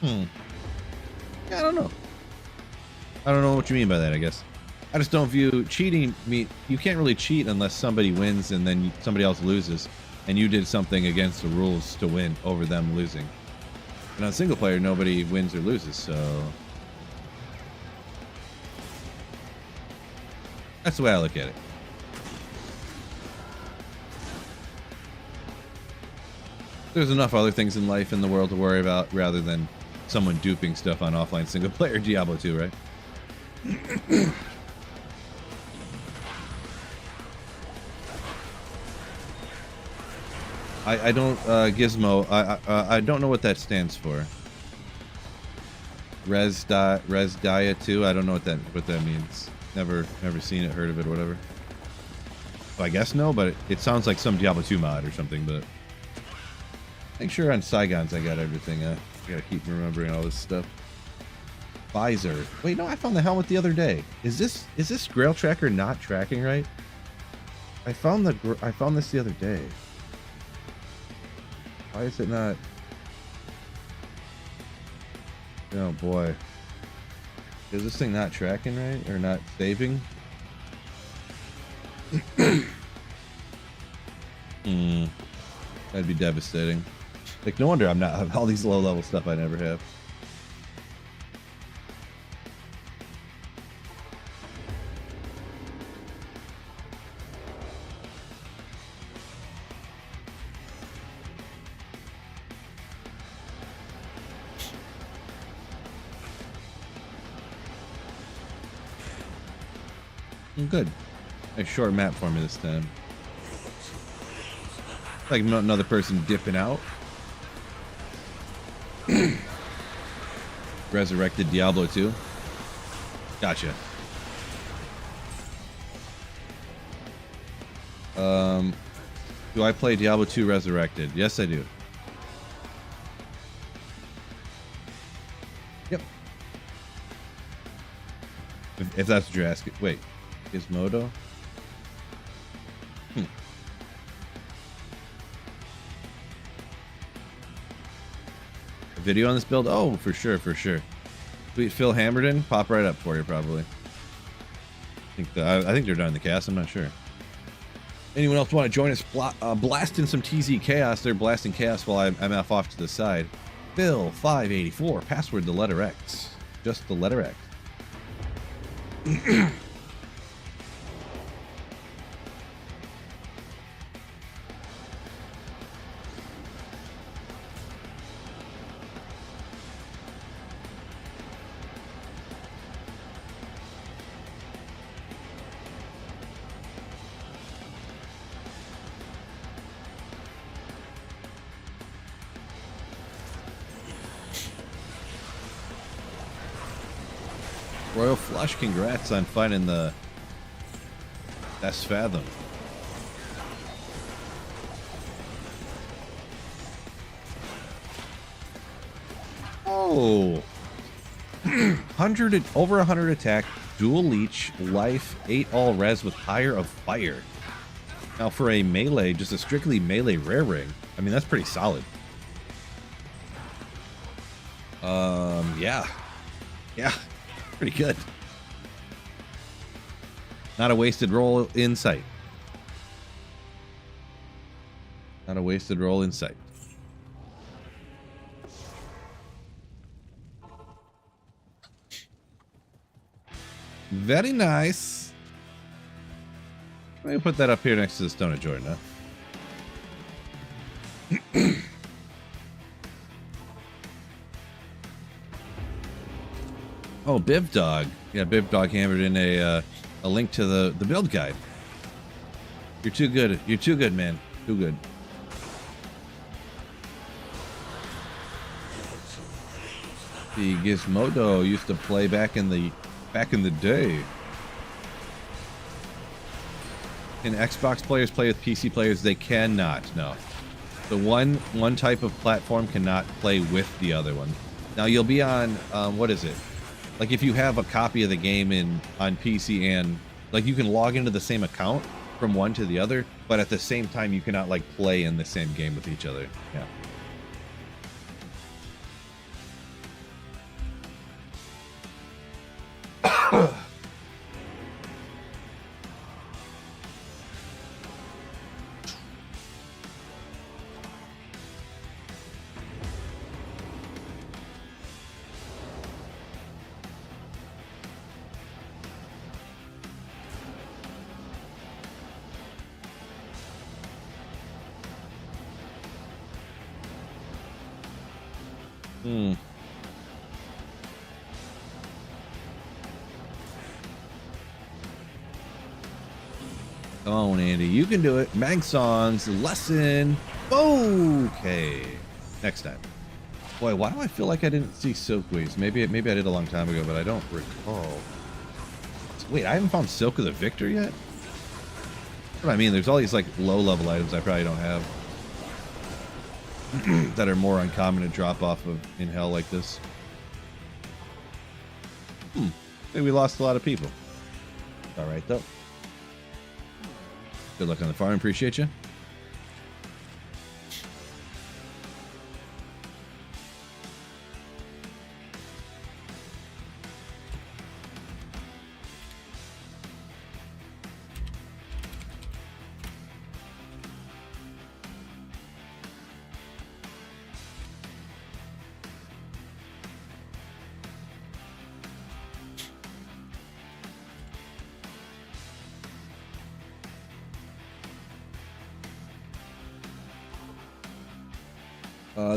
yeah, I don't know. I don't know what you mean by that, I guess. I just don't view cheating. You can't really cheat unless somebody wins and then somebody else loses, and you did something against the rules to win over them losing. And on single player, nobody wins or loses, so that's the way I look at it. There's enough other things in life in the world to worry about rather than someone duping stuff on offline single player Diablo 2, right? I don't Gizmo. I don't know what that stands for. Res Dia 2. I don't know what that means. Never seen it, heard of it, or whatever. So I guess no, but it sounds like some Diablo 2 mod or something. But make sure on Saigons I got everything. I gotta keep remembering all this stuff. Visor. Wait, no, I found the helmet the other day. Is this Grail tracker not tracking right? I found this the other day. Why is it not? Oh boy. Is this thing not tracking right or not saving? That'd be devastating. Like, no wonder I'm not have all these low level stuff I never have. Good. A short map for me this time. Like another person dipping out. Resurrected Diablo 2. Gotcha. Do I play Diablo 2 Resurrected? Yes, I do. Yep. If that's what you're asking. Wait. Gizmodo? A video on this build? Oh, for sure, for sure. Sweet Phil Hammerton, pop right up for you, probably. I think they're done in the cast. I'm not sure. Anyone else want to join us blasting some TZ chaos? They're blasting chaos while I'm off to the side. Phil584, password the letter X. Just the letter X. Royal Flush, congrats on finding the best Fathom. Oh, 100 attack, dual leech, life, 8 all res with higher of fire. Now for a melee, just a strictly melee rare ring, I mean that's pretty solid. Yeah. Pretty good. Not a wasted roll in sight. Not a wasted roll in sight. Very nice. Let me put that up here next to the Stone of Jordan, huh? Oh, Biv Dog. Yeah, Biv Dog hammered in a link to the build guide. You're too good. You're too good, man. Too good. The Gizmodo used to play back in the day. Can Xbox players play with PC players? They cannot. No. The one type of platform cannot play with the other one. Now you'll be on what is it? Like if you have a copy of the game on PC and like you can log into the same account from one to the other, but at the same time you cannot like play in the same game with each other. Yeah. Come on, Andy. You can do it. Mag Songs, Lesson. Okay. Next time. Boy, why do I feel like I didn't see Silkweeds? Maybe I did a long time ago, but I don't recall. Wait, I haven't found Silk of the Victor yet? What I mean, there's all these like low-level items I probably don't have that are more uncommon to drop off of in hell like this. Maybe we lost a lot of people. All right, though. Good luck on the farm. Appreciate you.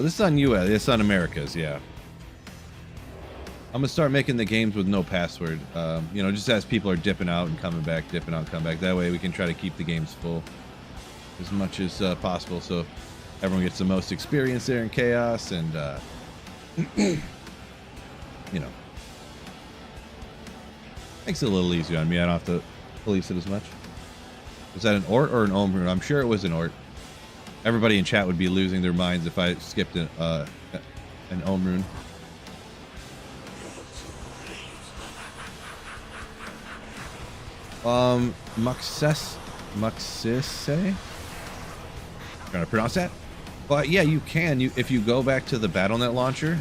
This is on US. It's on Americas, yeah. I'm gonna start making the games with no password. You know, just as people are dipping out and coming back, dipping out and coming back. That way we can try to keep the games full as much as possible, so everyone gets the most experience there in Chaos, and you know, makes it a little easier on me. I don't have to police it as much. Was that an Ort or an Ohm rune? I'm sure it was an Ort. Everybody in chat would be losing their minds if I skipped an Ohm rune. Muxisse? Trying to pronounce that? But yeah, you can. If you go back to the BattleNet launcher,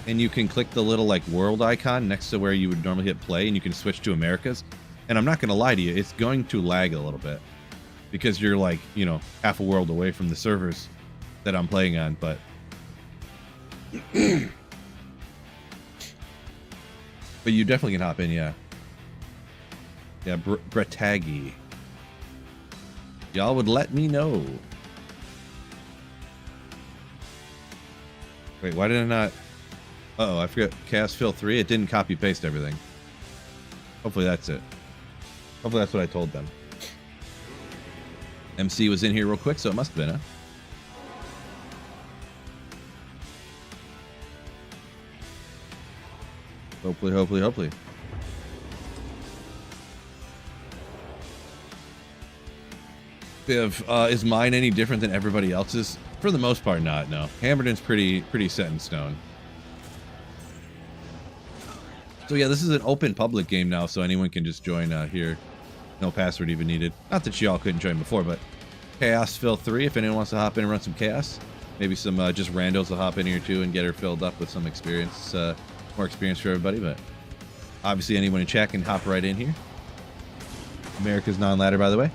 and you can click the little like world icon next to where you would normally hit play, and you can switch to Americas. And I'm not going to lie to you, it's going to lag a little bit, because you're like, you know, half a world away from the servers that I'm playing on, but but you definitely can hop in, yeah. Yeah, Bretagi. Y'all would let me know. Wait, why did I not? Uh-oh, I forgot Chaos Fill 3. It didn't copy paste everything. Hopefully that's it. Hopefully that's what I told them. MC was in here real quick, so it must have been, huh? Hopefully. Is mine any different than everybody else's? For the most part, not. No, Hammerden's pretty set in stone. So yeah, this is an open public game now, so anyone can just join here. No password even needed. Not that y'all couldn't join before, but Chaos Fill 3, if anyone wants to hop in and run some Chaos. Maybe some just randos will hop in here too and get her filled up with some experience. More experience for everybody, but obviously anyone in chat can hop right in here. America's non-ladder, by the way.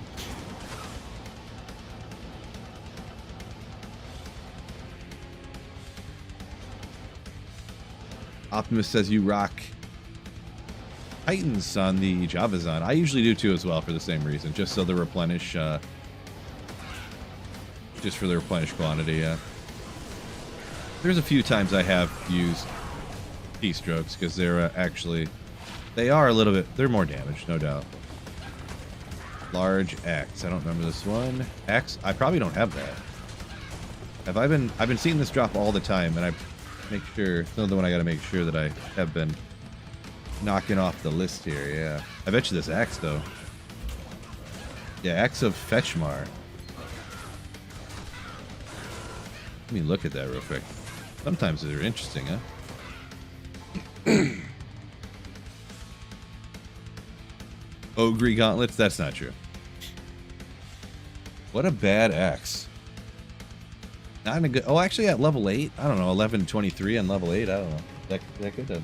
Optimus says you rock Titans on the Javazon. I usually do too as well for the same reason, just so they replenish, just for the replenish quantity, yeah. There's a few times I have used keystrokes because they're they are a little bit, they're more damaged, no doubt. Large X, I don't remember this one. X, I probably don't have that. I've been seeing this drop all the time, and I make sure, it's another one I gotta make sure that I have been knocking off the list here, yeah. I bet you this Axe, though. Yeah, Axe of Fetchmar. Let me look at that real quick. Sometimes they're interesting, huh? Ogre Gauntlets? That's not true. What a bad Axe. Not in a good... Oh, actually at level 8? I don't know, 1123 on level 8? I don't know. That could have been.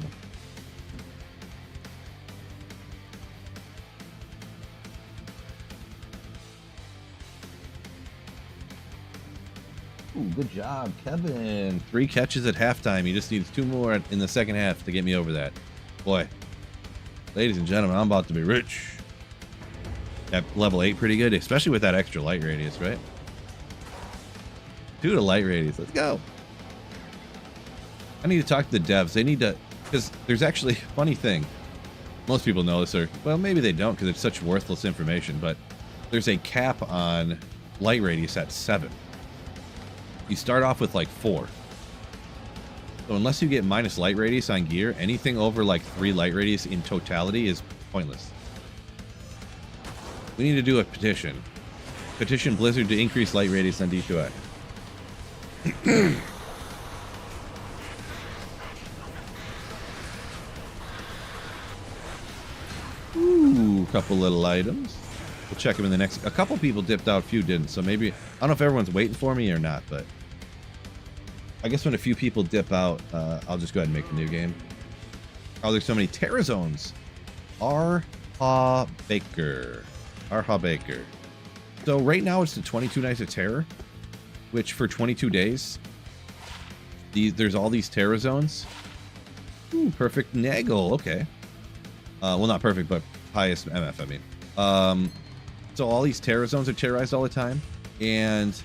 Ooh, good job, Kevin. 3 catches at halftime. He just needs 2 more in the second half to get me over that. Boy. Ladies and gentlemen, I'm about to be rich. At level 8 pretty good, especially with that extra light radius, right? 2 to light radius. Let's go. I need to talk to the devs. They need to... Because there's actually... Funny thing. Most people know this, or... Well, maybe they don't because it's such worthless information, but there's a cap on light radius at 7. You start off with like 4. So unless you get minus light radius on gear, anything over like 3 light radius in totality is pointless. We need to do a petition. Petition Blizzard to increase light radius on D2I. Ooh, couple little items. We'll check them in the next. A couple people dipped out, a few didn't. So maybe, I don't know if everyone's waiting for me or not, but I guess when a few people dip out, I'll just go ahead and make a new game. Oh, there's so many Terra Zones. Arha Baker. So right now it's the 22 Nights of Terror, which for 22 days, there's all these Terra Zones. Ooh, perfect Nagel. Okay. Well, not perfect, but highest MF, I mean. So all these Terra Zones are terrorized all the time. And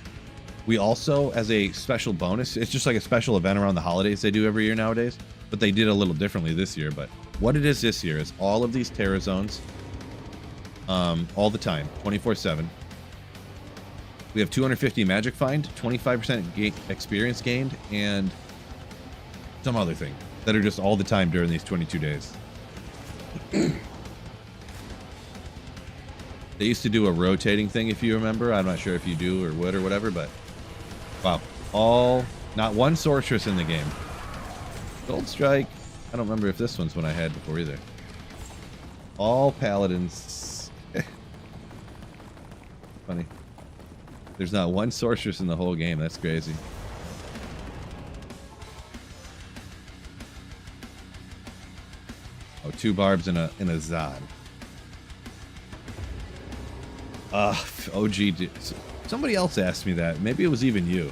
we also, as a special bonus, it's just like a special event around the holidays they do every year nowadays. But they did a little differently this year. But what it is this year is all of these Terra Zones, all the time, 24/7. We have 250 magic find, 25% experience gained, and some other thing that are just all the time during these 22 days. They used to do a rotating thing, if you remember. I'm not sure if you do or would or whatever, but wow. Not one sorceress in the game. Gold Strike. I don't remember if this one's one I had before either. All paladins. Funny. There's not one sorceress in the whole game. That's crazy. Oh, 2 barbs and a Zod. OG. Somebody else asked me that. Maybe it was even you.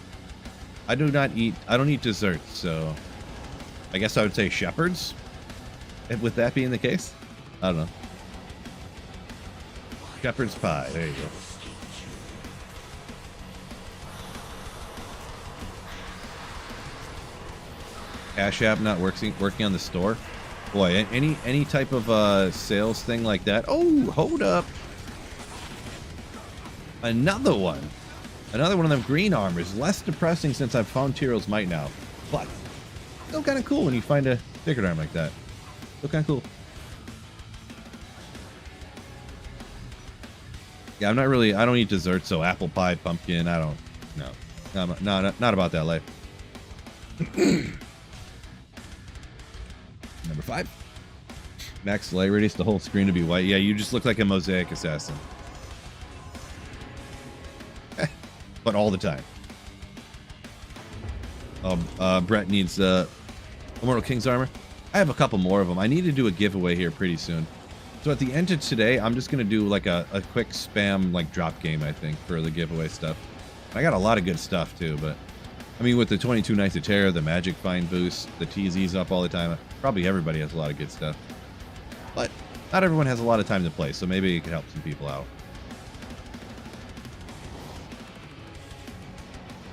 I don't eat desserts, so I guess I would say shepherds. With that being the case, I don't know. Shepherd's pie. There you go. Cash App not working on the store. Boy, any type of sales thing like that. Oh, hold up. Another one of them green armors. Less depressing since I've found Tyro's Might now, but still kind of cool when you find a sacred arm like that. Still kind of cool. Yeah, I don't eat desserts, so apple pie, pumpkin, no, not about that life. Number 5. Max light radius, the whole screen to be white. Yeah, you just look like a mosaic assassin. But all the time. Brett needs Immortal King's armor. I have a couple more of them. I need to do a giveaway here pretty soon. So at the end of today, I'm just going to do like a quick spam like drop game, I think, for the giveaway stuff. I got a lot of good stuff too, but I mean, with the 22 Nights of Terror, the Magic Find boost, the TZ's up all the time, probably everybody has a lot of good stuff. But not everyone has a lot of time to play, so maybe it could help some people out.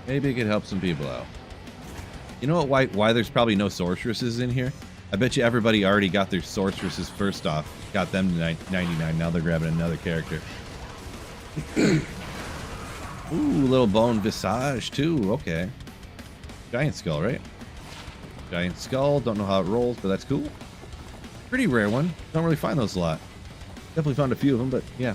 Maybe it could help some people out. You know what? Why there's probably no sorceresses in here? I bet you everybody already got their sorceresses first off. Got them to 99. Now they're grabbing another character. Ooh, little bone visage too. Okay. Giant skull, right? Giant skull. Don't know how it rolls, but that's cool. Pretty rare one. Don't really find those a lot. Definitely found a few of them, but yeah.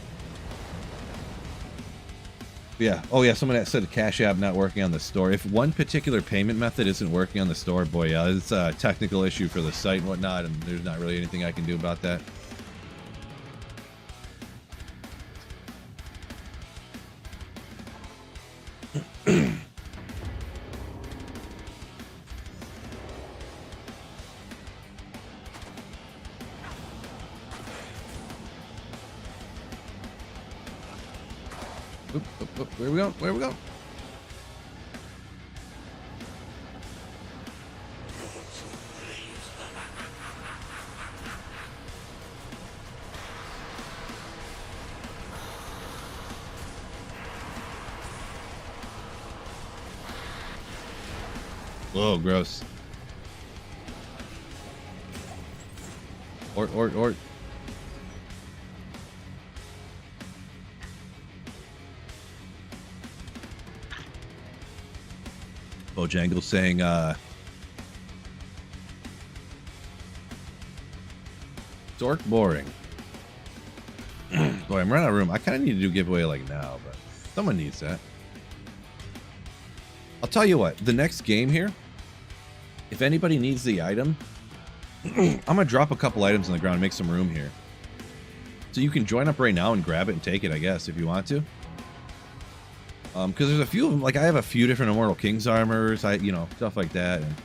Yeah. Oh, yeah. Someone that said Cash App not working on the store. If one particular payment method isn't working on the store, boy, yeah, it's a technical issue for the site and whatnot, and there's not really anything I can do about that. Where we go? Where we go? Whoa, gross. Or. Bojangles saying, Dork boring. Boy, I'm running out of room. I kind of need to do giveaway like now, but someone needs that. I'll tell you what, the next game here, if anybody needs the item, I'm going to drop a couple items on the ground and make some room here. So you can join up right now and grab it and take it, I guess, if you want to. Because there's a few of them, like I have a few different Immortal King's armors, stuff like that. And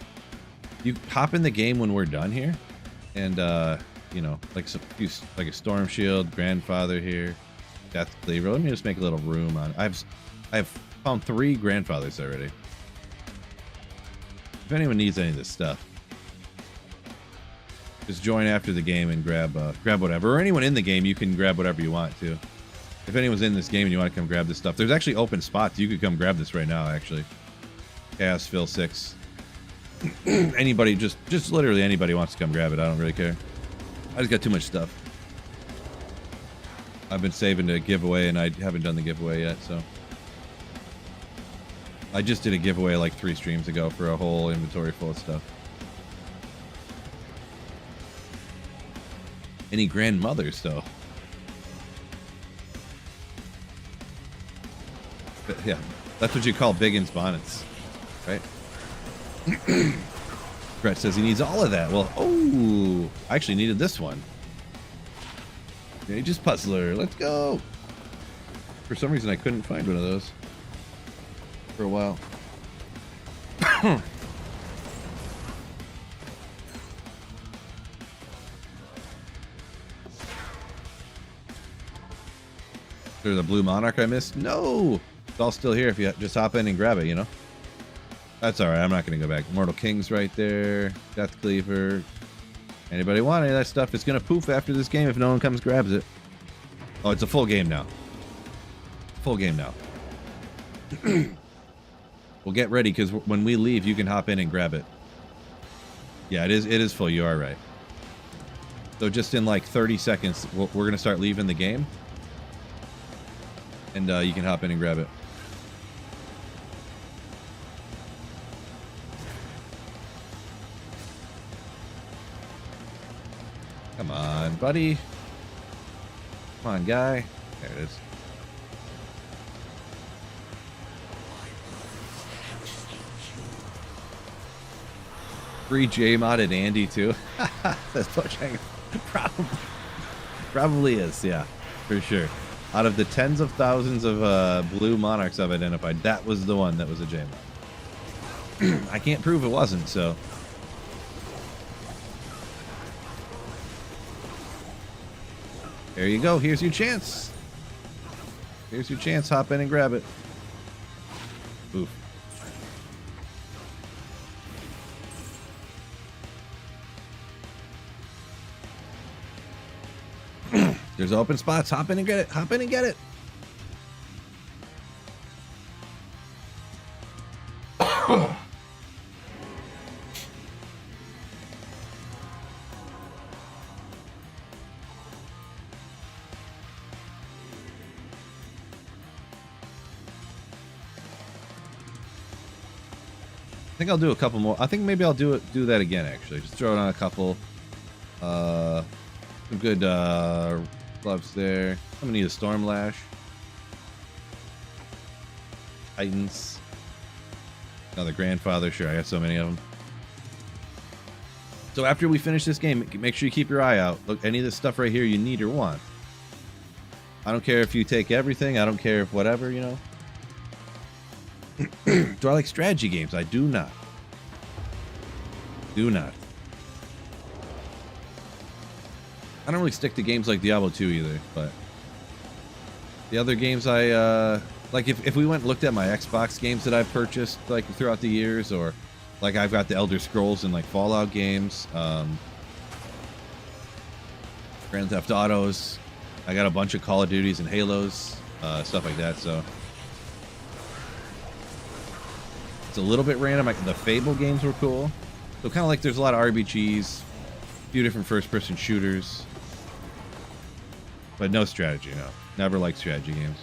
you hop in the game when we're done here. And, like a Storm Shield, Grandfather here, Death Cleaver. Let me just make a little room on. I've found 3 Grandfathers already. If anyone needs any of this stuff, just join after the game and grab whatever. Or anyone in the game, you can grab whatever you want to. If anyone's in this game and you want to come grab this stuff, there's actually open spots. You could come grab this right now, actually. Chaos Phil 6. Anybody, just literally anybody wants to come grab it. I don't really care. I just got too much stuff. I've been saving to giveaway, and I haven't done the giveaway yet, so. I just did a giveaway like 3 streams ago for a whole inventory full of stuff. Any grandmothers, though? But, yeah, that's what you call biggins bonnets, right? Brett says he needs all of that. Well, oh, I actually needed this one. Aegis Puzzler, let's go. For some reason, I couldn't find one of those for a while. There's a blue monarch I missed? No! It's all still here if you just hop in and grab it, you know? That's alright, I'm not going to go back. Immortal King's right there. Death Cleaver. Anybody want any of that stuff? It's going to poof after this game if no one comes grabs it. Oh, it's a full game now. Full game now. Well, get ready, because when we leave, you can hop in and grab it. Yeah, it is full. You are right. So just in like 30 seconds, we're going to start leaving the game. And you can hop in and grab it. Come on, buddy. Come on, guy. There it is. Free J-Mod and Andy, too. That's probably is, yeah, for sure. Out of the tens of thousands of blue monarchs I've identified, that was the one that was a J-Mod. I can't prove it wasn't, so. There you go. Here's your chance. Here's your chance. Hop in and grab it. Oof. There's open spots. Hop in and get it. Hop in and get it. I think I'll do a couple more. I think maybe I'll do that again, actually. Just throw it on a couple. Some good gloves there. I'm gonna need a Storm Lash. Titans. Another Grandfather. Sure, I got so many of them. So after we finish this game, make sure you keep your eye out. Look, any of this stuff right here you need or want. I don't care if you take everything. I don't care if whatever, you know. Do I like strategy games? I do not. Do not. I don't really stick to games like Diablo 2 either, but the other games I like, if we went and looked at my Xbox games that I've purchased like throughout the years, or like I've got the Elder Scrolls and like Fallout games, Grand Theft Autos, I got a bunch of Call of Duties and Halos, stuff like that, so it's a little bit random. Like the Fable games were cool, so kind of like there's a lot of RPGs, a few different first-person shooters. But no strategy, no. Never liked strategy games.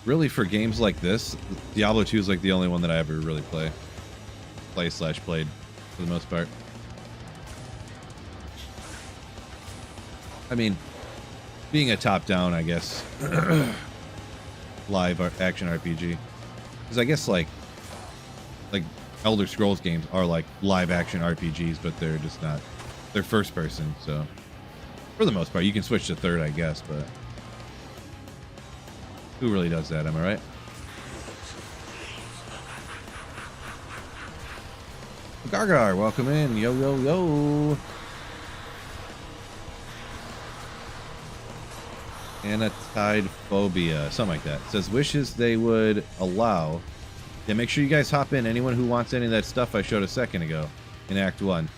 really for games like this, Diablo 2 is like the only one that I ever really played for the most part. I mean, being a top-down, I guess, live action RPG, because I guess like Elder Scrolls games are like live action RPGs, but they're just not. They're first person, so for the most part, you can switch to third, I guess, but who really does that? Am I right? Gargar, welcome in. Yo, yo, yo. Anatide phobia, something like that. It says wishes they would allow. Yeah, make sure you guys hop in. Anyone who wants any of that stuff I showed a second ago in Act 1.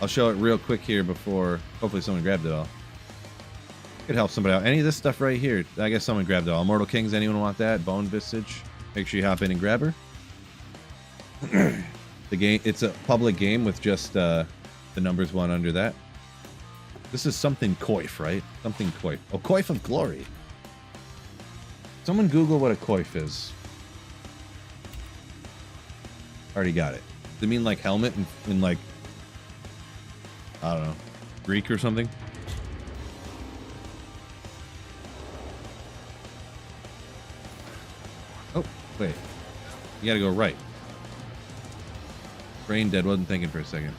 I'll show it real quick here before hopefully someone grabbed it all. Could help somebody out. Any of this stuff right here, I guess someone grabbed it all. Immortal Kings, anyone want that? Bone Visage. Make sure you hop in and grab her. The game, it's a public game with just the numbers 1 under that. This is something coif, right? Something coif. Oh, coif of glory. Someone Google what a coif is. Already got it. Does it mean like helmet in like, I don't know, Greek or something? Oh, wait. You gotta go right. Brain dead, wasn't thinking for a second.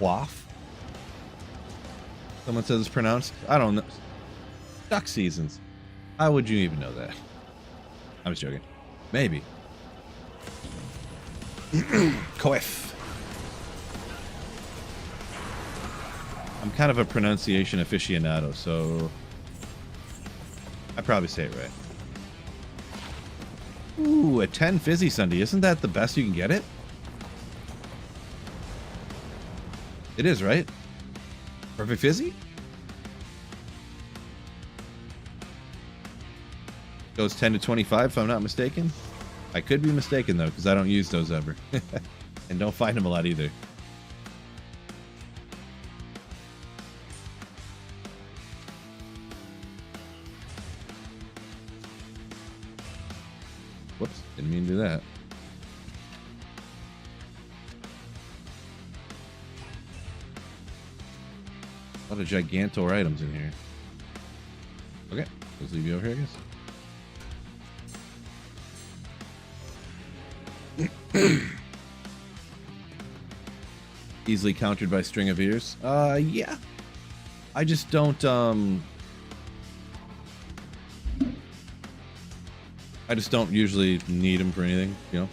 Waff. Someone says it's pronounced. I don't know. Duck seasons. How would you even know that? I was joking. Maybe. Coif. I'm kind of a pronunciation aficionado, so I probably say it right. Ooh, a 10 fizzy Sunday. Isn't that the best you can get it? It is, right? Perfect fizzy? Goes 10 to 25 if I'm not mistaken. I could be mistaken though, because I don't use those ever. And don't find them a lot either. Whoops, didn't mean to do that. A lot of Gigantor items in here. Okay, let's leave you over here, I guess. Easily countered by String of Ears. Yeah. I just don't, I just don't usually need them for anything, you know?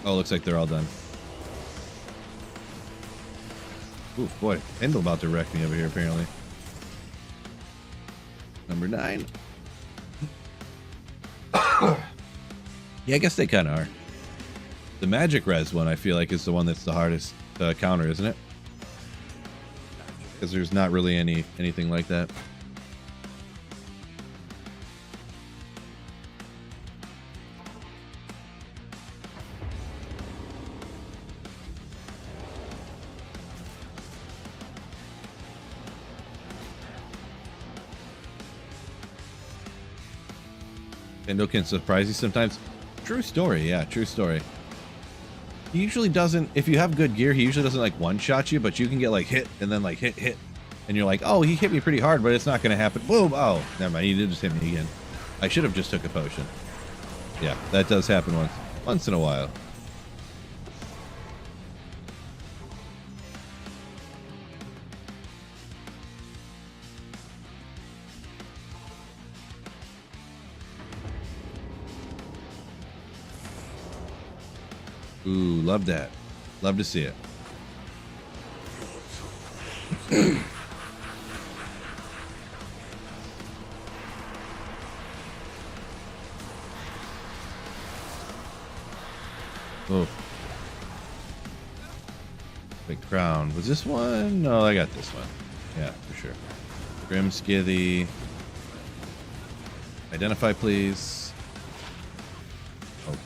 Oh, looks like they're all done. Oof, boy. Pendle about to wreck me over here, apparently. Number 9. Yeah, I guess they kind of are. The Magic Res one, I feel like, is the one that's the hardest to counter, isn't it? Because there's not really anything like that. Nintendo can surprise you sometimes. True story, yeah, true story. He usually doesn't, if you have good gear, he usually doesn't like one-shot you, but you can get like hit and then like hit. And you're like, oh, he hit me pretty hard, but it's not going to happen. Boom, oh, never mind, he did just hit me again. I should have just took a potion. Yeah, that does happen once in a while. Ooh, love that. Love to see it. Oh. The crown. Was this one? No, I got this one. Yeah, for sure. Grim Skithy. Identify, please. Oh.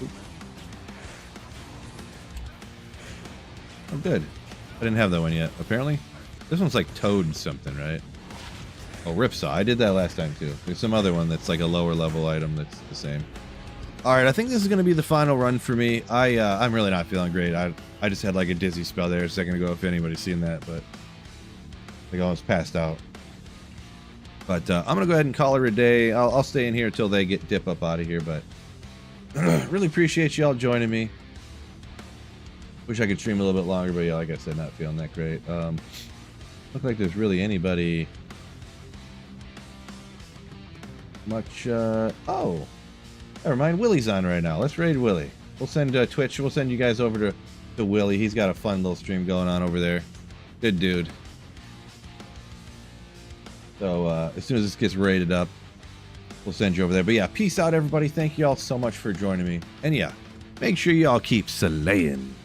Oop. Oh, good. I didn't have that one yet. Apparently, this one's like Toad something, right? Oh, Ripsaw. I did that last time too. There's some other one that's like a lower level item that's the same. All right, I think this is going to be the final run for me. I'm really not feeling great. I just had like a dizzy spell there a second ago, if anybody's seen that, but I think I almost passed out. But I'm going to go ahead and call her a day. I'll stay in here until they dip up out of here, but really appreciate y'all joining me. Wish I could stream a little bit longer, but yeah, like I said, not feeling that great. Look like there's really anybody much. Oh, never mind. Willie's on right now. Let's raid Willie. We'll send Twitch. We'll send you guys over to Willie. He's got a fun little stream going on over there. Good dude. So as soon as this gets rated up, we'll send you over there. But yeah, peace out, everybody. Thank you all so much for joining me. And yeah, make sure y'all keep slaying.